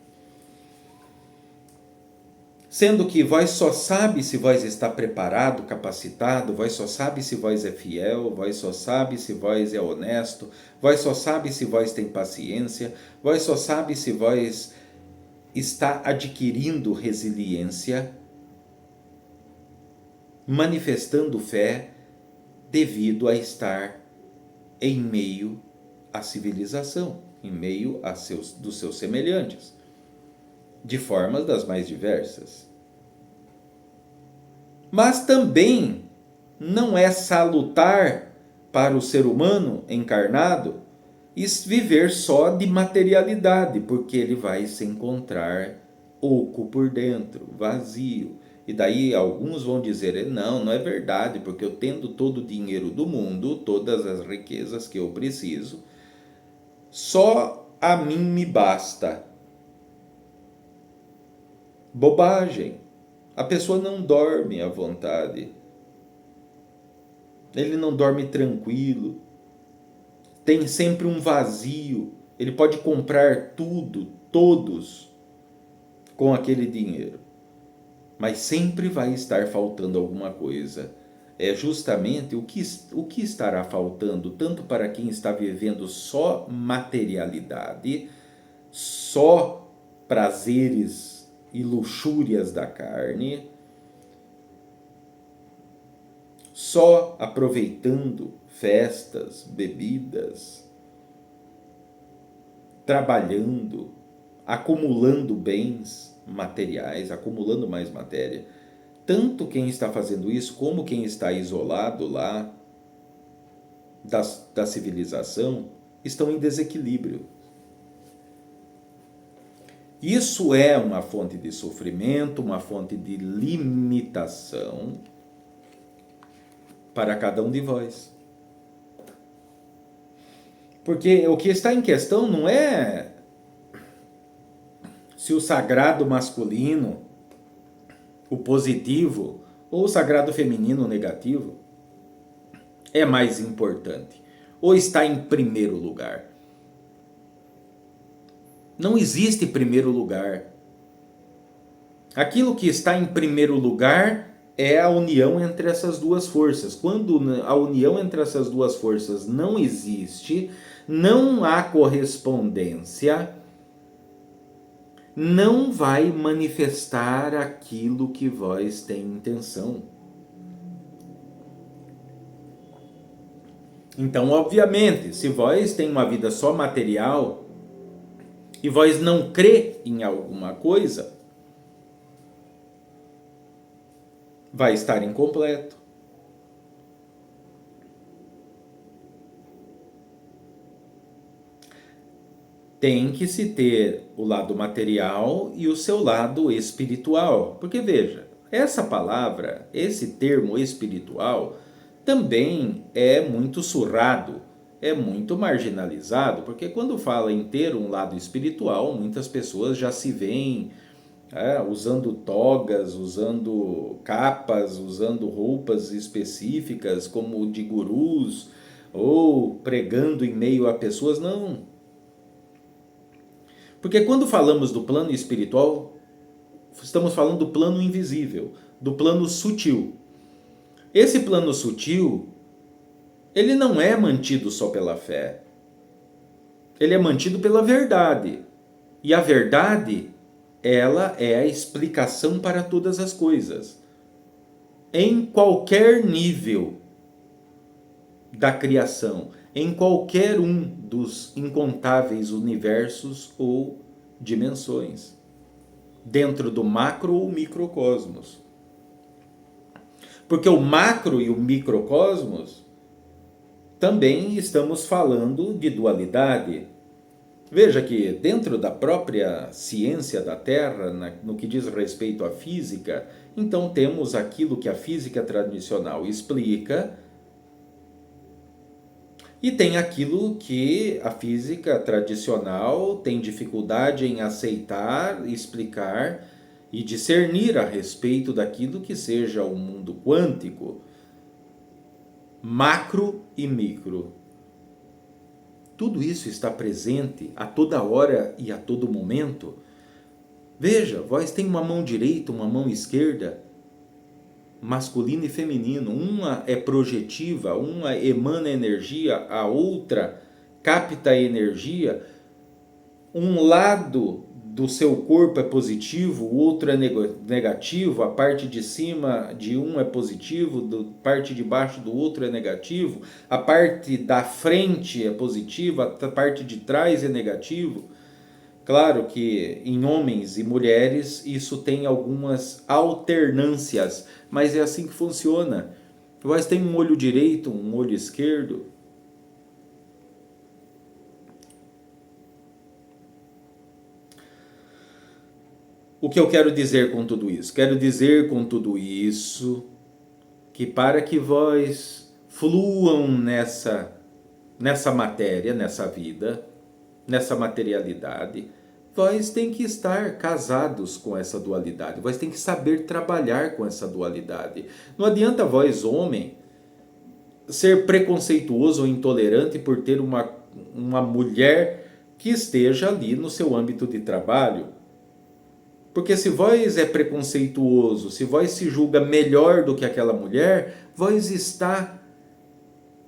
[SPEAKER 1] Sendo que vós só sabe se vós está preparado, capacitado, vós só sabe se vós é fiel, vós só sabe se vós é honesto, vós só sabe se vós tem paciência, vós só sabe se vós está adquirindo resiliência, manifestando fé devido a estar em meio à civilização, em meio dos seus semelhantes, de formas das mais diversas. Mas também não é salutar para o ser humano encarnado viver só de materialidade, porque ele vai se encontrar oco por dentro, vazio. E daí alguns vão dizer, não, não é verdade, porque eu tendo todo o dinheiro do mundo, todas as riquezas que eu preciso, só a mim me basta. Bobagem. A pessoa não dorme à vontade. Ele não dorme tranquilo. Tem sempre um vazio. Ele pode comprar tudo, todos, com aquele dinheiro. Mas sempre vai estar faltando alguma coisa. É justamente o que estará faltando, tanto para quem está vivendo só materialidade, só prazeres e luxúrias da carne, só aproveitando festas, bebidas, trabalhando, acumulando bens materiais, acumulando mais matéria. Tanto quem está fazendo isso, como quem está isolado lá da civilização, estão em desequilíbrio. Isso é uma fonte de sofrimento, uma fonte de limitação para cada um de vós. Porque o que está em questão não é se o sagrado masculino, o positivo, ou o sagrado feminino, o negativo, é mais importante, ou está em primeiro lugar. Não existe primeiro lugar. Aquilo que está em primeiro lugar é a união entre essas duas forças. Quando a união entre essas duas forças não existe, não há correspondência, não vai manifestar aquilo que vós tem intenção. Então, obviamente, se vós tem uma vida só material e vós não crê em alguma coisa, vai estar incompleto. Tem que se ter o lado material e o seu lado espiritual. Porque veja, essa palavra, esse termo espiritual, também é muito surrado, é muito marginalizado, porque quando fala em ter um lado espiritual, muitas pessoas já se veem usando togas, usando capas, usando roupas específicas como de gurus, ou pregando em meio a pessoas. Não. Porque quando falamos do plano espiritual, estamos falando do plano invisível, do plano sutil. Esse plano sutil, ele não é mantido só pela fé. Ele é mantido pela verdade. E a verdade, ela é a explicação para todas as coisas. Em qualquer nível. da criação em qualquer um dos incontáveis universos ou dimensões, dentro do macro ou microcosmos. Porque o macro e o microcosmos também estamos falando de dualidade. Veja que dentro da própria ciência da Terra, no que diz respeito à física, então temos aquilo que a física tradicional explica e tem aquilo que a física tradicional tem dificuldade em aceitar, explicar e discernir a respeito daquilo que seja o mundo quântico, macro e micro. Tudo isso está presente a toda hora e a todo momento. Veja, vós tem uma mão direita, uma mão esquerda, masculino e feminino. Uma é projetiva, uma emana energia, a outra capta energia. Um lado do seu corpo é positivo, o outro é negativo, a parte de cima de um é positivo, a parte de baixo do outro é negativo, a parte da frente é positiva, a parte de trás é negativo. Claro que em homens e mulheres isso tem algumas alternâncias, mas é assim que funciona. Mas tem um olho direito, um olho esquerdo. O que eu quero dizer com tudo isso? Quero dizer com tudo isso que para que vós fluam nessa matéria, nessa vida, nessa materialidade, vós tem que estar casados com essa dualidade, vós tem que saber trabalhar com essa dualidade. Não adianta vós, homem, ser preconceituoso ou intolerante por ter uma mulher que esteja ali no seu âmbito de trabalho. Porque se vós é preconceituoso, se vós se julga melhor do que aquela mulher, vós está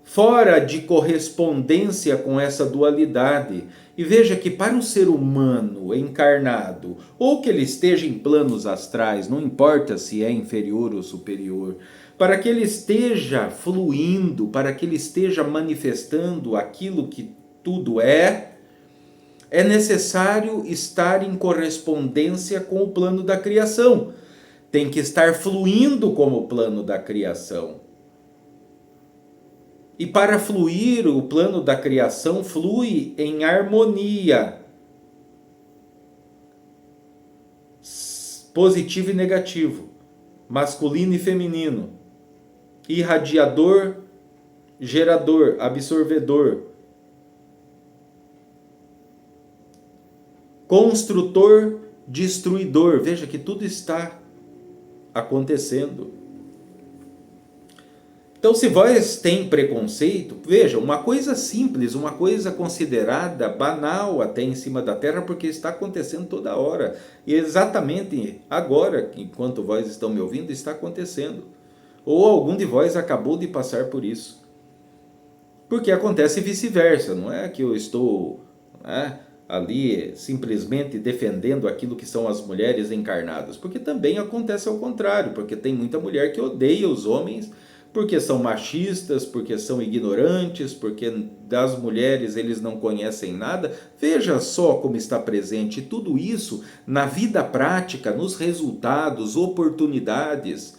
[SPEAKER 1] fora de correspondência com essa dualidade. E veja que para o ser humano encarnado, ou que ele esteja em planos astrais, não importa se é inferior ou superior, para que ele esteja fluindo, para que ele esteja manifestando aquilo que tudo é necessário estar em correspondência com o plano da criação. Tem que estar fluindo como o plano da criação. E para fluir, o plano da criação flui em harmonia. Positivo e negativo. Masculino e feminino. Irradiador, gerador, absorvedor. Construtor, destruidor. Veja que tudo está acontecendo. Então, se vós tem preconceito, veja, uma coisa simples, uma coisa considerada banal até em cima da terra, porque está acontecendo toda hora. E exatamente agora, enquanto vós estão me ouvindo, está acontecendo. Ou algum de vós acabou de passar por isso. Porque acontece vice-versa, não é que eu estou ali simplesmente defendendo aquilo que são as mulheres encarnadas, porque também acontece ao contrário, porque tem muita mulher que odeia os homens porque são machistas, porque são ignorantes, porque das mulheres eles não conhecem nada. Veja só como está presente tudo isso na vida prática, nos resultados, oportunidades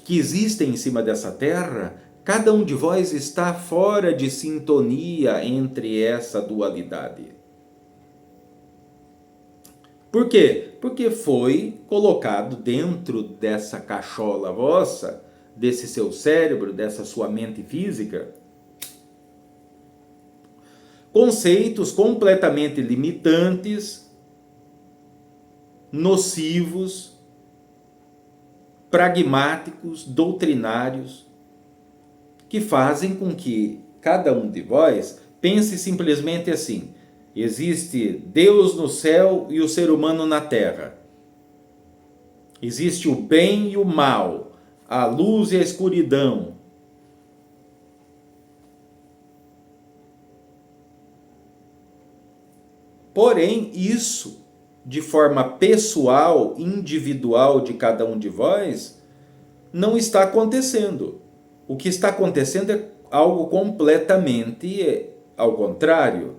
[SPEAKER 1] que existem em cima dessa terra. Cada um de vós está fora de sintonia entre essa dualidade. Por quê? Porque foi colocado dentro dessa cachola vossa, desse seu cérebro, dessa sua mente física, conceitos completamente limitantes, nocivos, pragmáticos, doutrinários, que fazem com que cada um de vós pense simplesmente assim: existe Deus no céu e o ser humano na terra. Existe o bem e o mal, a luz e a escuridão. Porém, isso, de forma pessoal, individual de cada um de vós, não está acontecendo. O que está acontecendo é algo completamente ao contrário.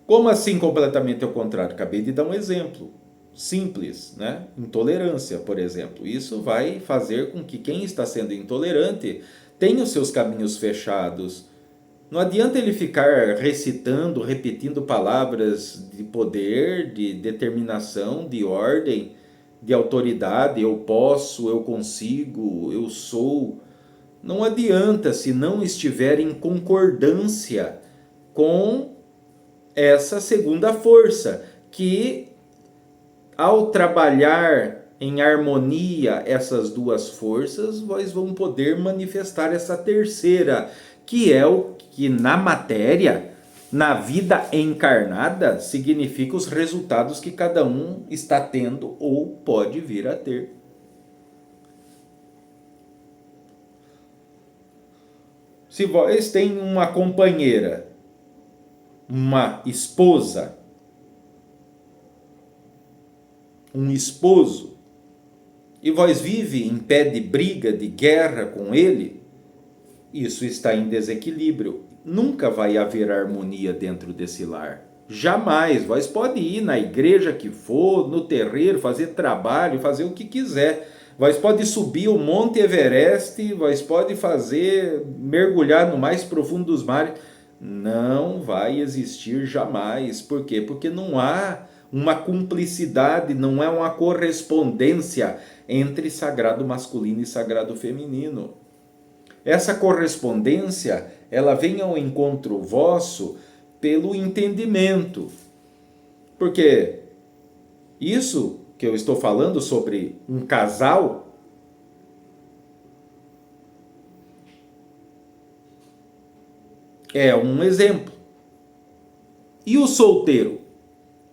[SPEAKER 1] Como assim completamente ao contrário? Acabei de dar um exemplo simples, né? Intolerância, por exemplo. Isso vai fazer com que quem está sendo intolerante tenha os seus caminhos fechados. Não adianta ele ficar recitando, repetindo palavras de poder, de determinação, de ordem, de autoridade. Eu posso, eu consigo, eu sou. Não adianta se não estiver em concordância com essa segunda força, que ao trabalhar em harmonia essas duas forças, vós vão poder manifestar essa terceira, que é o que na matéria, na vida encarnada, significa os resultados que cada um está tendo ou pode vir a ter. Se vós tem uma companheira, uma esposa, um esposo, e vós vive em pé de briga, de guerra com ele, isso está em desequilíbrio. Nunca vai haver harmonia dentro desse lar. Jamais. Vós pode ir na igreja que for, no terreiro, fazer trabalho, fazer o que quiser. Vós pode subir o Monte Everest, vós pode fazer, mergulhar no mais profundo dos mares. Não vai existir jamais. Por quê? Porque não há uma cumplicidade, não é uma correspondência entre sagrado masculino e sagrado feminino. Essa correspondência, ela vem ao encontro vosso pelo entendimento. Porque isso que eu estou falando sobre um casal é um exemplo. E o solteiro?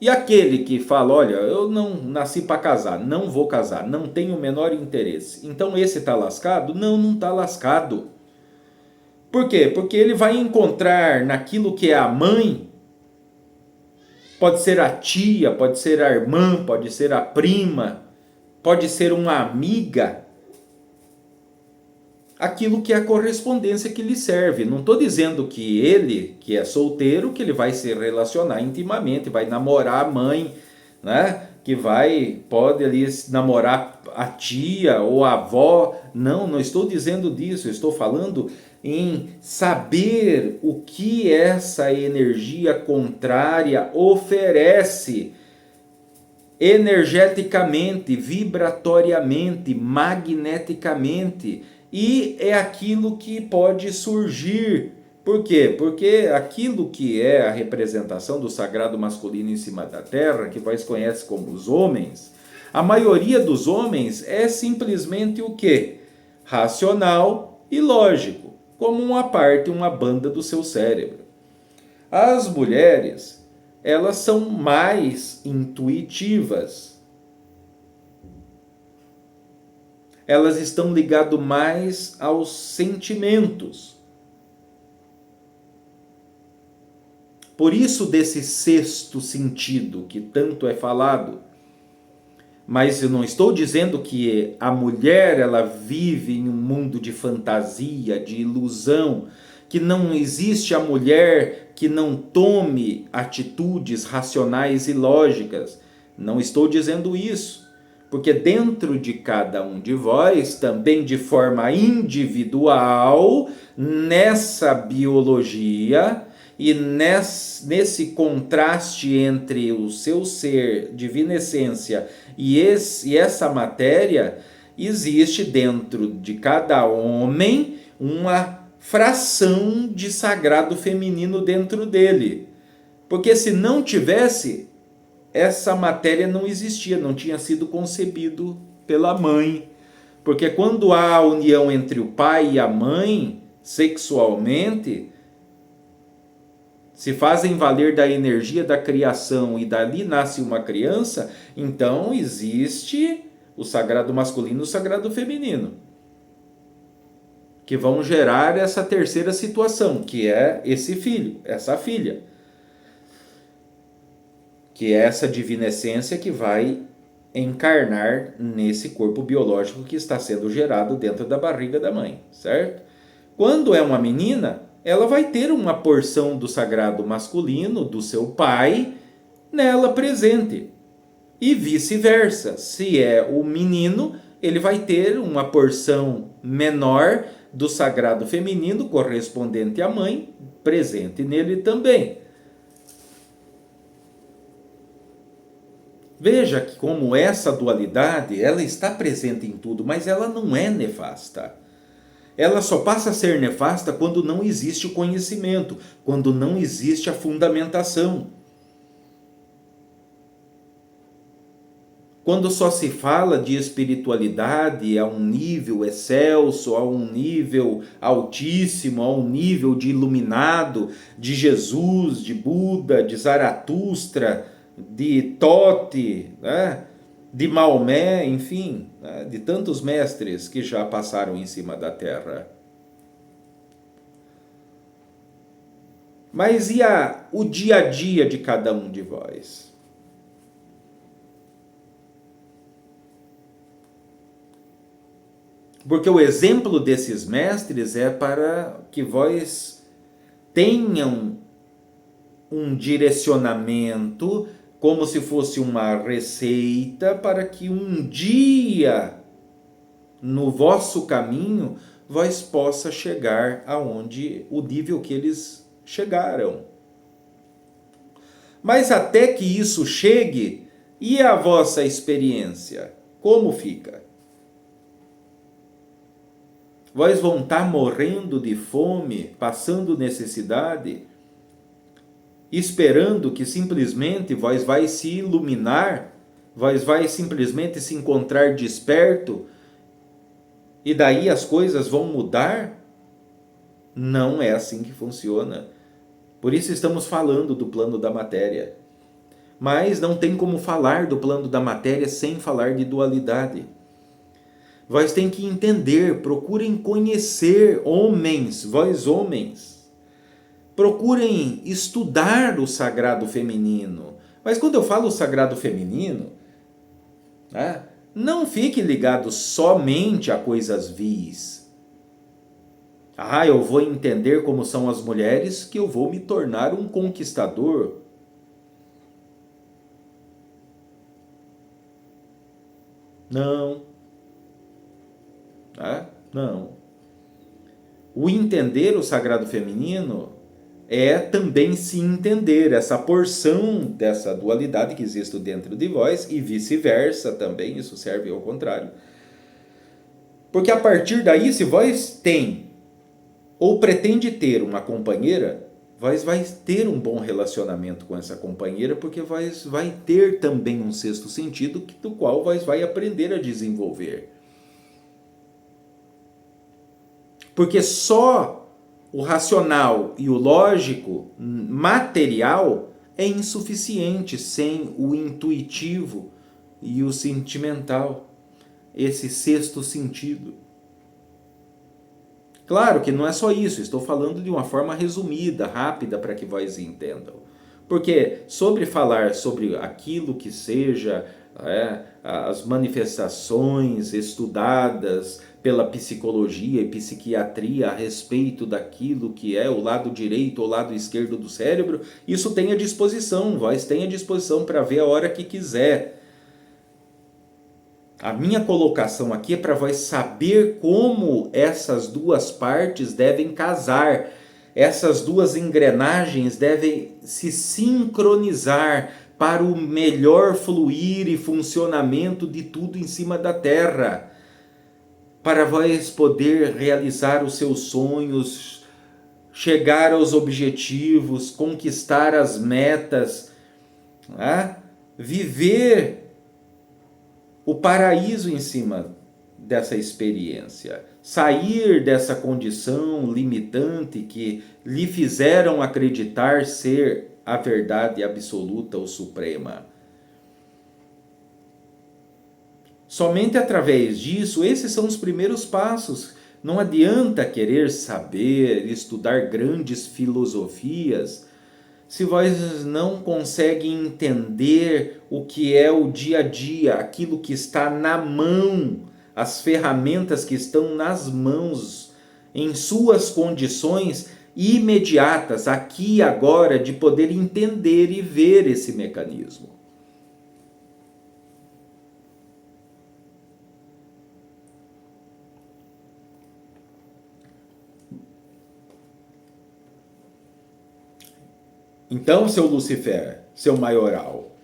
[SPEAKER 1] E aquele que fala, olha, eu não nasci para casar, não vou casar, não tenho o menor interesse. Então esse está lascado? Não, não está lascado. Por quê? Porque ele vai encontrar naquilo que é a mãe, pode ser a tia, pode ser a irmã, pode ser a prima, pode ser uma amiga, aquilo que é a correspondência que lhe serve. Não estou dizendo que ele, que é solteiro, que ele vai se relacionar intimamente, vai namorar a mãe, né? Que pode ali namorar a tia ou a avó. Não, não estou dizendo disso. Eu estou falando em saber o que essa energia contrária oferece energeticamente, vibratoriamente, magneticamente. E é aquilo que pode surgir. Por quê? Porque aquilo que é a representação do sagrado masculino em cima da Terra, que vós conhece como os homens, a maioria dos homens é simplesmente o quê? Racional e lógico, como uma parte, uma banda do seu cérebro. As mulheres, elas são mais intuitivas. Elas estão ligadas mais aos sentimentos. Por isso desse sexto sentido que tanto é falado. Mas eu não estou dizendo que a mulher ela vive em um mundo de fantasia, de ilusão, que não existe a mulher que não tome atitudes racionais e lógicas. Não estou dizendo isso. Porque dentro de cada um de vós, também de forma individual, nessa biologia e nesse contraste entre o seu ser, divina essência, e essa matéria, existe dentro de cada homem uma fração de sagrado feminino dentro dele. Porque se não tivesse, essa matéria não existia, não tinha sido concebido pela mãe. Porque quando há a união entre o pai e a mãe, sexualmente, se fazem valer da energia da criação e dali nasce uma criança, então existe o sagrado masculino e o sagrado feminino, que vão gerar essa terceira situação, que é esse filho, essa filha. Que é essa divina essência que vai encarnar nesse corpo biológico que está sendo gerado dentro da barriga da mãe, certo? Quando é uma menina, ela vai ter uma porção do sagrado masculino do seu pai nela presente. E vice-versa, se é o menino, ele vai ter uma porção menor do sagrado feminino correspondente à mãe presente nele também. Veja que como essa dualidade, ela está presente em tudo, mas ela não é nefasta. Ela só passa a ser nefasta quando não existe o conhecimento, quando não existe a fundamentação. Quando só se fala de espiritualidade a um nível excelso, a um nível altíssimo, a um nível de iluminado, de Jesus, de Buda, de Zaratustra, de Tote, né? De Maomé, enfim, né? De tantos mestres que já passaram em cima da Terra. Mas e o dia a dia de cada um de vós? Porque o exemplo desses mestres é para que vós tenham um direcionamento, como se fosse uma receita, para que um dia, no vosso caminho, vós possa chegar aonde o nível que eles chegaram. Mas até que isso chegue, e a vossa experiência? Como fica? Vós vão estar morrendo de fome, passando necessidade, esperando que simplesmente vós vai se iluminar, vós vai simplesmente se encontrar desperto, e daí as coisas vão mudar? Não é assim que funciona. Por isso estamos falando do plano da matéria. Mas não tem como falar do plano da matéria sem falar de dualidade. Vós tem que entender, procurem conhecer homens, vós homens. Procurem estudar o sagrado feminino. Mas quando eu falo sagrado feminino, né, não fique ligado somente a coisas vis. Eu vou entender como são as mulheres que eu vou me tornar um conquistador. Não. Não. O entender o sagrado feminino é também se entender essa porção dessa dualidade que existe dentro de vós e vice-versa também, isso serve ao contrário. Porque a partir daí, se vós tem ou pretende ter uma companheira, vós vai ter um bom relacionamento com essa companheira, porque vós vai ter também um sexto sentido do qual vós vai aprender a desenvolver. Porque só o racional e o lógico material é insuficiente sem o intuitivo e o sentimental, esse sexto sentido. Claro que não é só isso, estou falando de uma forma resumida, rápida, para que vós entendam. Porque sobre falar sobre aquilo que seja as manifestações estudadas pela psicologia e psiquiatria a respeito daquilo que é o lado direito ou lado esquerdo do cérebro, isso tem à disposição, vós tem à disposição para ver a hora que quiser. A minha colocação aqui é para vós saber como essas duas partes devem casar, essas duas engrenagens devem se sincronizar para o melhor fluir e funcionamento de tudo em cima da Terra. Para vós poder realizar os seus sonhos, chegar aos objetivos, conquistar as metas, viver o paraíso em cima dessa experiência, sair dessa condição limitante que lhe fizeram acreditar ser a verdade absoluta ou suprema. Somente através disso, esses são os primeiros passos. Não adianta querer saber, estudar grandes filosofias, se vós não conseguem entender o que é o dia a dia, aquilo que está na mão, as ferramentas que estão nas mãos, em suas condições imediatas, aqui e agora, de poder entender e ver esse mecanismo. Então, seu Lucifer, seu maioral,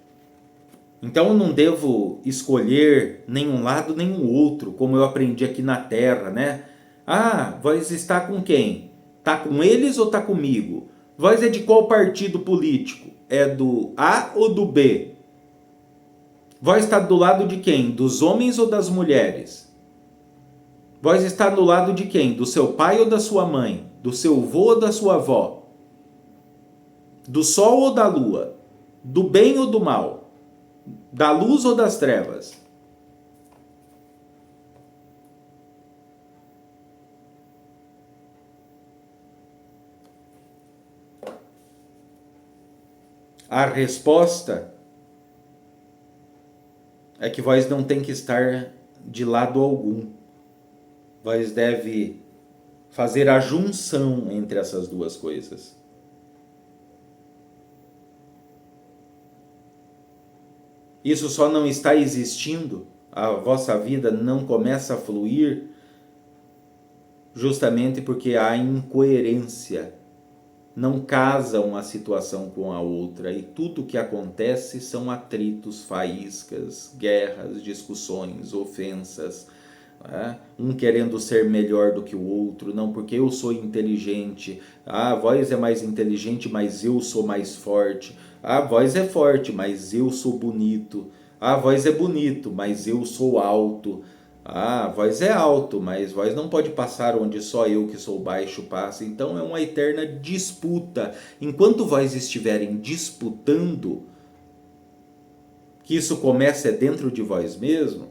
[SPEAKER 1] então eu não devo escolher nenhum lado nem o outro, como eu aprendi aqui na Terra, né? Ah, vós está com quem? Tá com eles ou tá comigo? Vós é de qual partido político? É do A ou do B? Vós está do lado de quem? Dos homens ou das mulheres? Vós está do lado de quem? Do seu pai ou da sua mãe? Do seu avô ou da sua avó? Do sol ou da lua? Do bem ou do mal? Da luz ou das trevas? A resposta é que vós não tem que estar de lado algum. Vós deve fazer a junção entre essas duas coisas. Isso só não está existindo, a vossa vida não começa a fluir justamente porque há incoerência. Não casa uma situação com a outra e tudo o que acontece são atritos, faíscas, guerras, discussões, ofensas. Né? Um querendo ser melhor do que o outro, não porque eu sou inteligente. Ah, vós é mais inteligente, mas eu sou mais forte. Ah, vós é forte, mas eu sou bonito. Ah, vós é bonito, mas eu sou alto. Ah, vós é alto, mas vós não pode passar onde só eu que sou baixo passo. Então é uma eterna disputa. Enquanto vós estiverem disputando, que isso começa dentro de vós mesmo,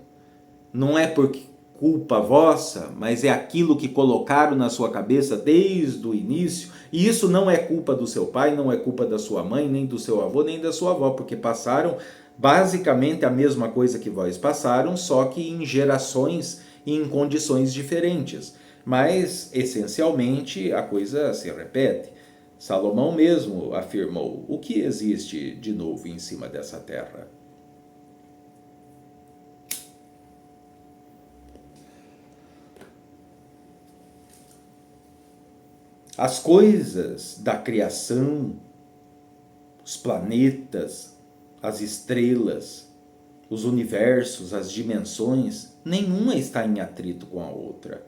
[SPEAKER 1] não é por culpa vossa, mas é aquilo que colocaram na sua cabeça desde o início. E isso não é culpa do seu pai, não é culpa da sua mãe, nem do seu avô, nem da sua avó, porque passaram basicamente a mesma coisa que vós passaram, só que em gerações e em condições diferentes. Mas, essencialmente, a coisa se repete. Salomão mesmo afirmou: o que existe de novo em cima dessa terra? As coisas da criação, os planetas, as estrelas, os universos, as dimensões, nenhuma está em atrito com a outra.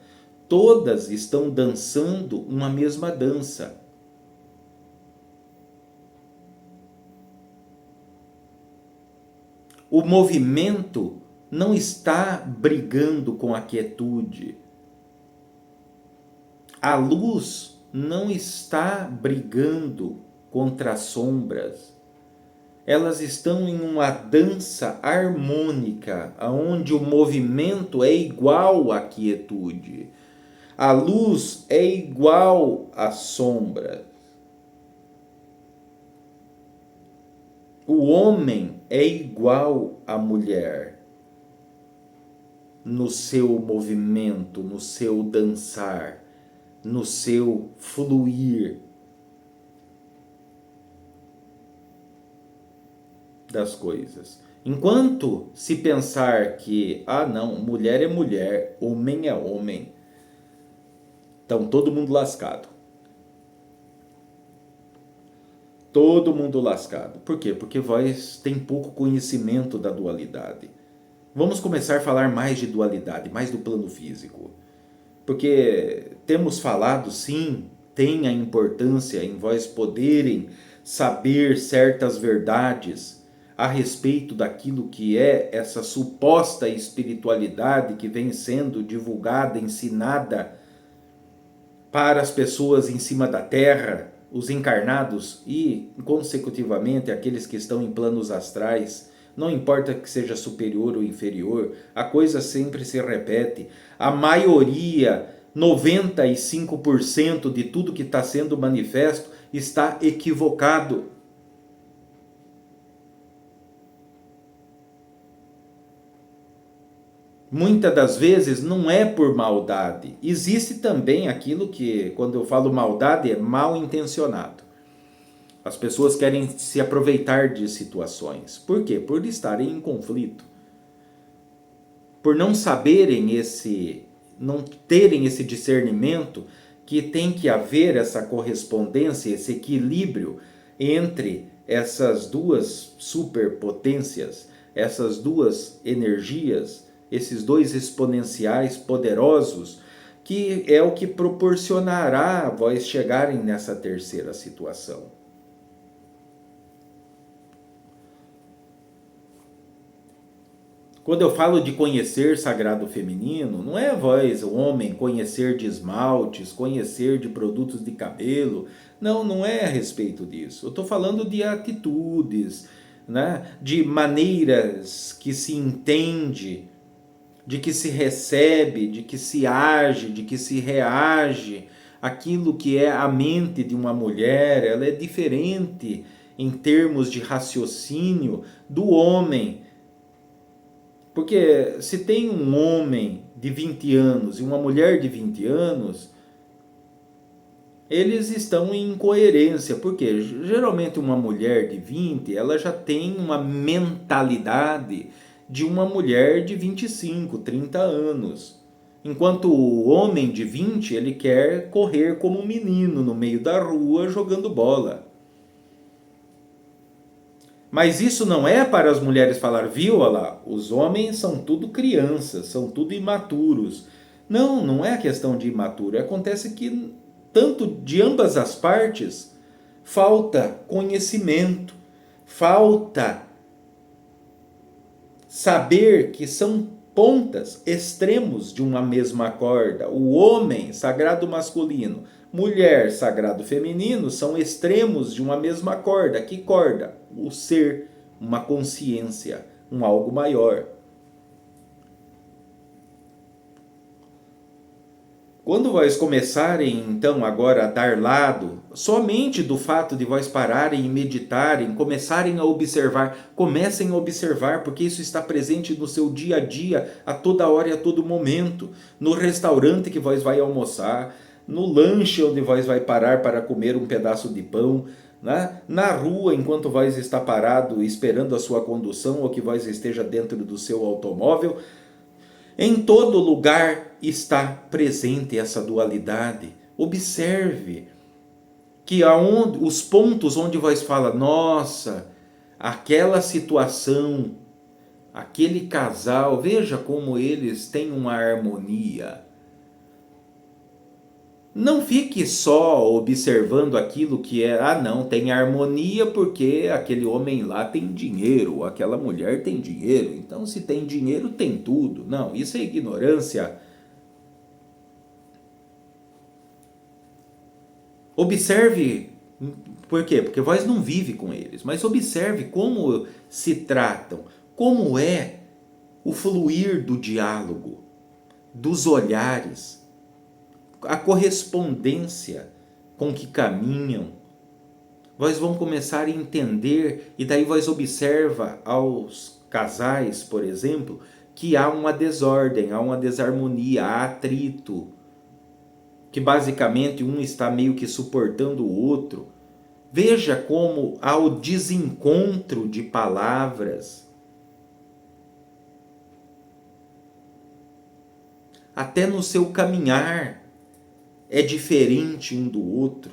[SPEAKER 1] Todas estão dançando uma mesma dança. O movimento não está brigando com a quietude. A luz não está brigando contra as sombras. Elas estão em uma dança harmônica, onde o movimento é igual à quietude. A luz é igual à sombra. O homem é igual à mulher no seu movimento, no seu dançar, no seu fluir das coisas. Enquanto se pensar que, não, mulher é mulher, homem é homem, então todo mundo lascado. Todo mundo lascado. Por quê? Porque vós tem pouco conhecimento da dualidade. Vamos começar a falar mais de dualidade, mais do plano físico. Porque temos falado, sim, tem a importância em vós poderem saber certas verdades a respeito daquilo que é essa suposta espiritualidade que vem sendo divulgada, ensinada para as pessoas em cima da terra, os encarnados e, consecutivamente, aqueles que estão em planos astrais. Não importa que seja superior ou inferior, a coisa sempre se repete. A maioria, 95% de tudo que está sendo manifesto está equivocado. muitas das vezes não é por maldade. Existe também aquilo que, quando eu falo maldade, é mal intencionado. As pessoas querem se aproveitar de situações. Por quê? Por estarem em conflito. Por não saberem não terem esse discernimento que tem que haver essa correspondência, esse equilíbrio entre essas duas superpotências, essas duas energias, esses dois exponenciais poderosos, que é o que proporcionará a vós chegarem nessa terceira situação. Quando eu falo de conhecer sagrado feminino, não é vós, o homem, conhecer de esmaltes, conhecer de produtos de cabelo. Não, não é a respeito disso. Eu estou falando de atitudes, né? De maneiras que se entende, de que se recebe, de que se age, de que se reage. Aquilo que é a mente de uma mulher, ela é diferente em termos de raciocínio do homem. Porque se tem um homem de 20 anos e uma mulher de 20 anos, eles estão em incoerência. Porque geralmente uma mulher de 20, ela já tem uma mentalidade de uma mulher de 25, 30 anos. Enquanto o homem de 20, ele quer correr como um menino no meio da rua jogando bola. Mas isso não é para as mulheres falar, viu, olha lá, os homens são tudo crianças, são tudo imaturos. Não, não é questão de imaturo. Acontece que, tanto de ambas as partes, falta conhecimento, falta saber que são pontas, extremos de uma mesma corda. O homem, sagrado masculino, mulher, sagrado feminino, são extremos de uma mesma corda. Que corda? O ser, uma consciência, um algo maior. Quando vós começarem, então, agora a dar lado, somente do fato de vós pararem e meditarem, começarem a observar, comecem a observar, porque isso está presente no seu dia a dia, a toda hora e a todo momento, no restaurante que vós vai almoçar, no lanche onde vós vai parar para comer um pedaço de pão, né? Na rua, enquanto vós está parado esperando a sua condução ou que vós esteja dentro do seu automóvel. Em todo lugar está presente essa dualidade. Observe que os pontos onde vós fala, nossa, aquela situação, aquele casal, veja como eles têm uma harmonia. Não fique só observando aquilo que é, não, tem harmonia porque aquele homem lá tem dinheiro, aquela mulher tem dinheiro, então se tem dinheiro tem tudo. Não, isso é ignorância. Observe, por quê? Porque vós não vive com eles, mas observe como se tratam, como é o fluir do diálogo, dos olhares, a correspondência com que caminham. Vós vão começar a entender, e daí vós observa aos casais, por exemplo, que há uma desordem, há uma desarmonia, há atrito, que basicamente um está meio que suportando o outro. Veja como há o desencontro de palavras. Até no seu caminhar é diferente um do outro.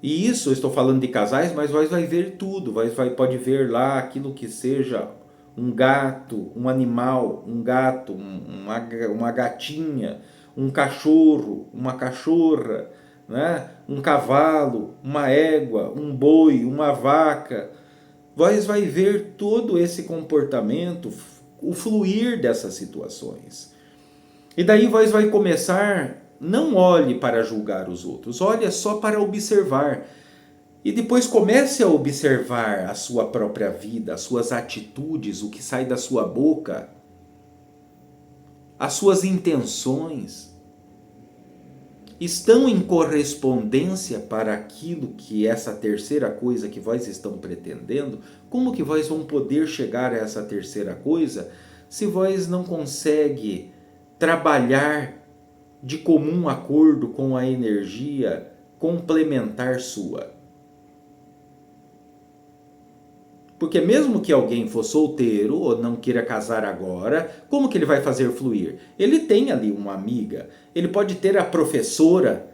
[SPEAKER 1] E isso, eu estou falando de casais, mas vai ver tudo. Pode ver lá aquilo que seja um gato, um animal, um gato, uma gatinha, um cachorro, uma cachorra, né? Um cavalo, uma égua, um boi, uma vaca. Vai ver todo esse comportamento, o fluir dessas situações. E daí vai começar, não olhe para julgar os outros, olhe só para observar. E depois comece a observar a sua própria vida, as suas atitudes, o que sai da sua boca, as suas intenções. estão em correspondência para aquilo que essa terceira coisa que vós estão pretendendo? Como que vós vão poder chegar a essa terceira coisa se vós não conseguem trabalhar de comum acordo com a energia complementar sua? Porque mesmo que alguém for solteiro ou não queira casar agora, como que ele vai fazer fluir? Ele tem ali uma amiga, ele pode ter a professora.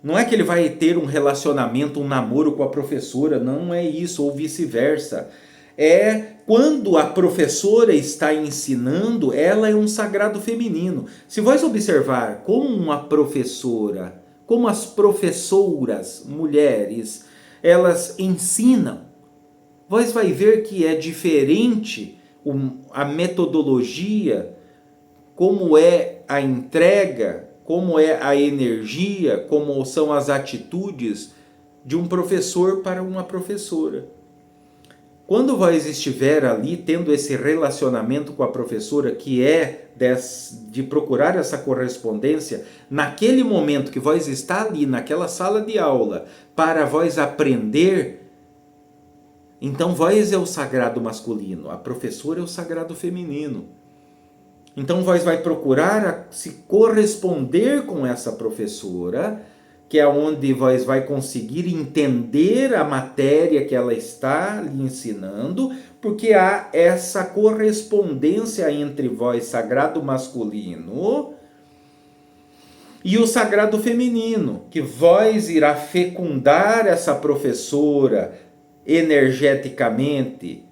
[SPEAKER 1] Não é que ele vai ter um relacionamento, um namoro com a professora, não é isso, ou vice-versa. É quando a professora está ensinando, ela é um sagrado feminino. Se vós observar como uma professora, como as professoras mulheres, elas ensinam, vós vai ver que é diferente a metodologia, como é a entrega, como é a energia, como são as atitudes de um professor para uma professora. Quando vós estiver ali tendo esse relacionamento com a professora, que é de procurar essa correspondência, naquele momento que vós está ali naquela sala de aula, para vós aprender, então vós é o sagrado masculino, a professora é o sagrado feminino. Então vós vai procurar se corresponder com essa professora, que é onde vós vai conseguir entender a matéria que ela está lhe ensinando, porque há essa correspondência entre vós, sagrado masculino, e o sagrado feminino, que vós irá fecundar essa professora energeticamente,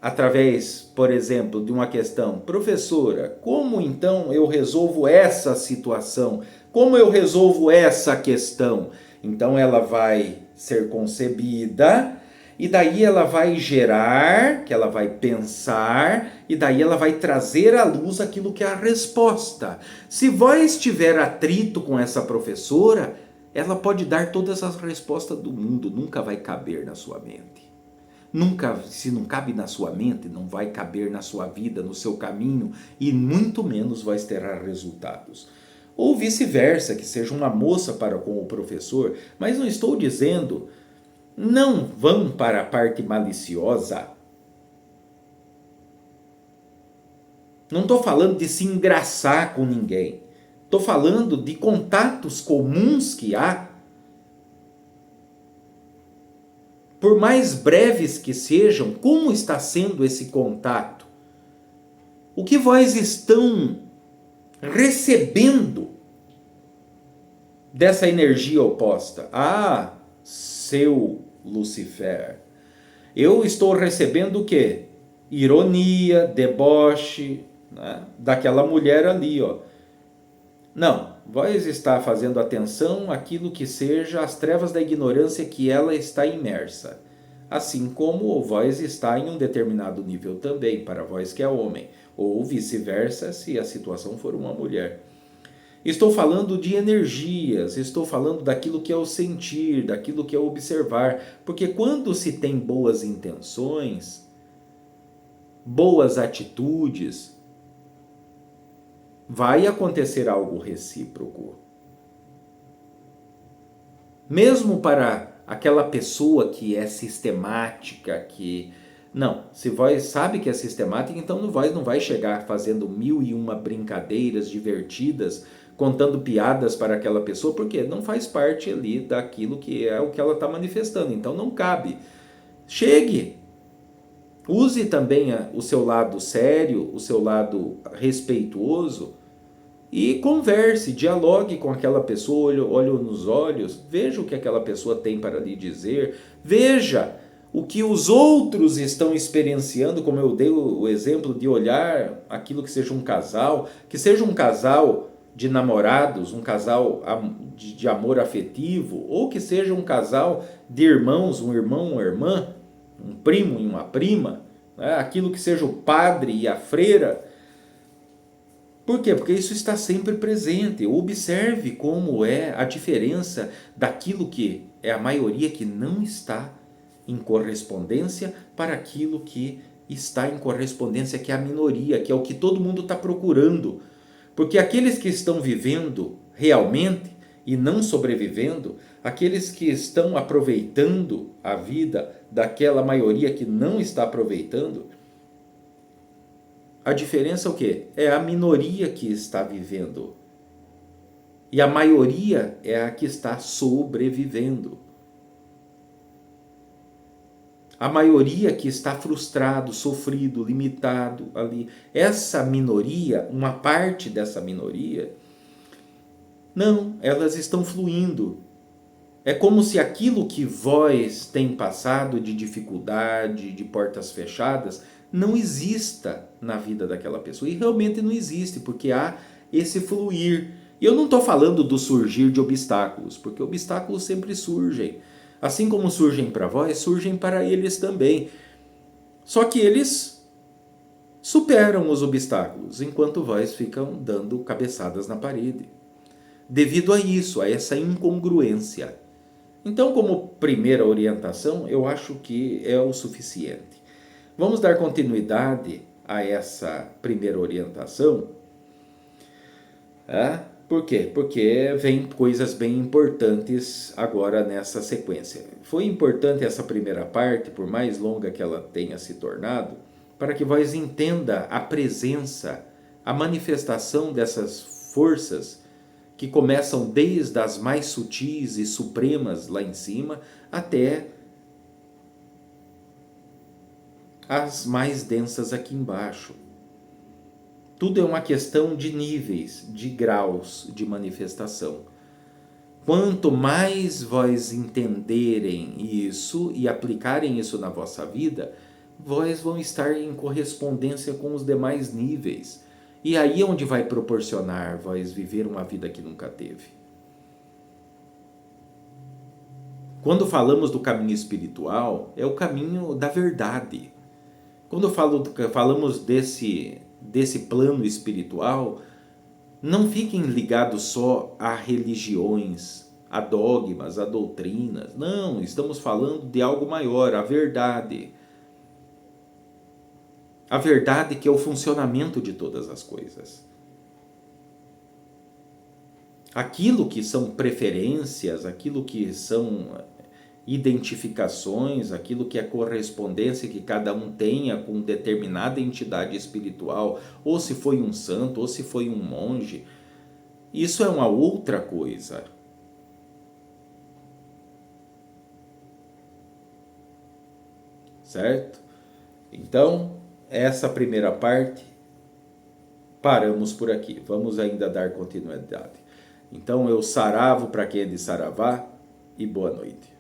[SPEAKER 1] através, por exemplo, de uma questão: professora, como então eu resolvo essa situação? Como eu resolvo essa questão? Então ela vai ser concebida, e daí ela vai gerar, que ela vai pensar, e daí ela vai trazer à luz aquilo que é a resposta. Se vós tiver atrito com essa professora, ela pode dar todas as respostas do mundo, nunca vai caber na sua mente. Nunca, se não cabe na sua mente, não vai caber na sua vida, no seu caminho, e muito menos vai ter resultados. Ou vice-versa, que seja uma moça para com o professor, mas não estou dizendo, não vão para a parte maliciosa. Não estou falando de se engraçar com ninguém. Estou falando de contatos comuns que há. Por mais breves que sejam, como está sendo esse contato? O que vós estão recebendo dessa energia oposta? Ah, seu Lucifer, eu estou recebendo o quê? Ironia, deboche, né? Daquela mulher ali, ó. Não, vós está fazendo atenção àquilo que seja as trevas da ignorância que ela está imersa. Assim como vós está em um determinado nível também, para vós que é homem, ou vice-versa, se a situação for uma mulher. Estou falando de energias, estou falando daquilo que é o sentir, daquilo que é o observar, porque quando se tem boas intenções, boas atitudes, vai acontecer algo recíproco. Mesmo para aquela pessoa que é sistemática, que... Não, se vós sabe que é sistemática, então não vai chegar fazendo 1001 brincadeiras divertidas, contando piadas para aquela pessoa, porque não faz parte ali daquilo que é o que ela está manifestando, então não cabe. Chegue! Use também o seu lado sério, o seu lado respeituoso e converse, dialogue com aquela pessoa, olho nos olhos, veja o que aquela pessoa tem para lhe dizer, veja o que os outros estão experienciando, como eu dei o exemplo de olhar aquilo que seja um casal de namorados, um casal de amor afetivo, ou que seja um casal de irmãos, um irmão, uma irmã, um primo e uma prima, né? Aquilo que seja o padre e a freira. Por quê? Porque isso está sempre presente. Observe como é a diferença daquilo que é a maioria que não está em correspondência para aquilo que está em correspondência, que é a minoria, que é o que todo mundo está procurando. Porque aqueles que estão vivendo realmente e não sobrevivendo, aqueles que estão aproveitando a vida daquela maioria que não está aproveitando, a diferença é o quê? É a minoria que está vivendo. E a maioria é a que está sobrevivendo. A maioria que está frustrado, sofrido, limitado ali. Essa minoria, uma parte dessa minoria, não, elas estão fluindo. É como se aquilo que vós tem passado de dificuldade, de portas fechadas, não exista na vida daquela pessoa. E realmente não existe, porque há esse fluir. E eu não estou falando do surgir de obstáculos, porque obstáculos sempre surgem. Assim como surgem para vós, surgem para eles também. Só que eles superam os obstáculos, enquanto vós ficam dando cabeçadas na parede. Devido a isso, a essa incongruência. Então, como primeira orientação, eu acho que é o suficiente. Vamos dar continuidade a essa primeira orientação. Por quê? Porque vem coisas bem importantes agora nessa sequência. Foi importante essa primeira parte, por mais longa que ela tenha se tornado, para que vós entenda a presença, a manifestação dessas forças que começam desde as mais sutis e supremas lá em cima até as mais densas aqui embaixo. Tudo é uma questão de níveis, de graus de manifestação. Quanto mais vós entenderem isso e aplicarem isso na vossa vida, vós vão estar em correspondência com os demais níveis. E aí é onde vai proporcionar vós viver uma vida que nunca teve. Quando falamos do caminho espiritual, é o caminho da verdade. Quando falamos desse plano espiritual, não fiquem ligados só a religiões, a dogmas, a doutrinas. Não, estamos falando de algo maior, a verdade. A verdade que é o funcionamento de todas as coisas. Aquilo que são preferências, aquilo que são identificações, aquilo que é correspondência que cada um tenha com determinada entidade espiritual, ou se foi um santo, ou se foi um monge, isso é uma outra coisa. Certo? Então, essa primeira parte, paramos por aqui. Vamos ainda dar continuidade. Então, eu saravo para quem é de Saravá e boa noite.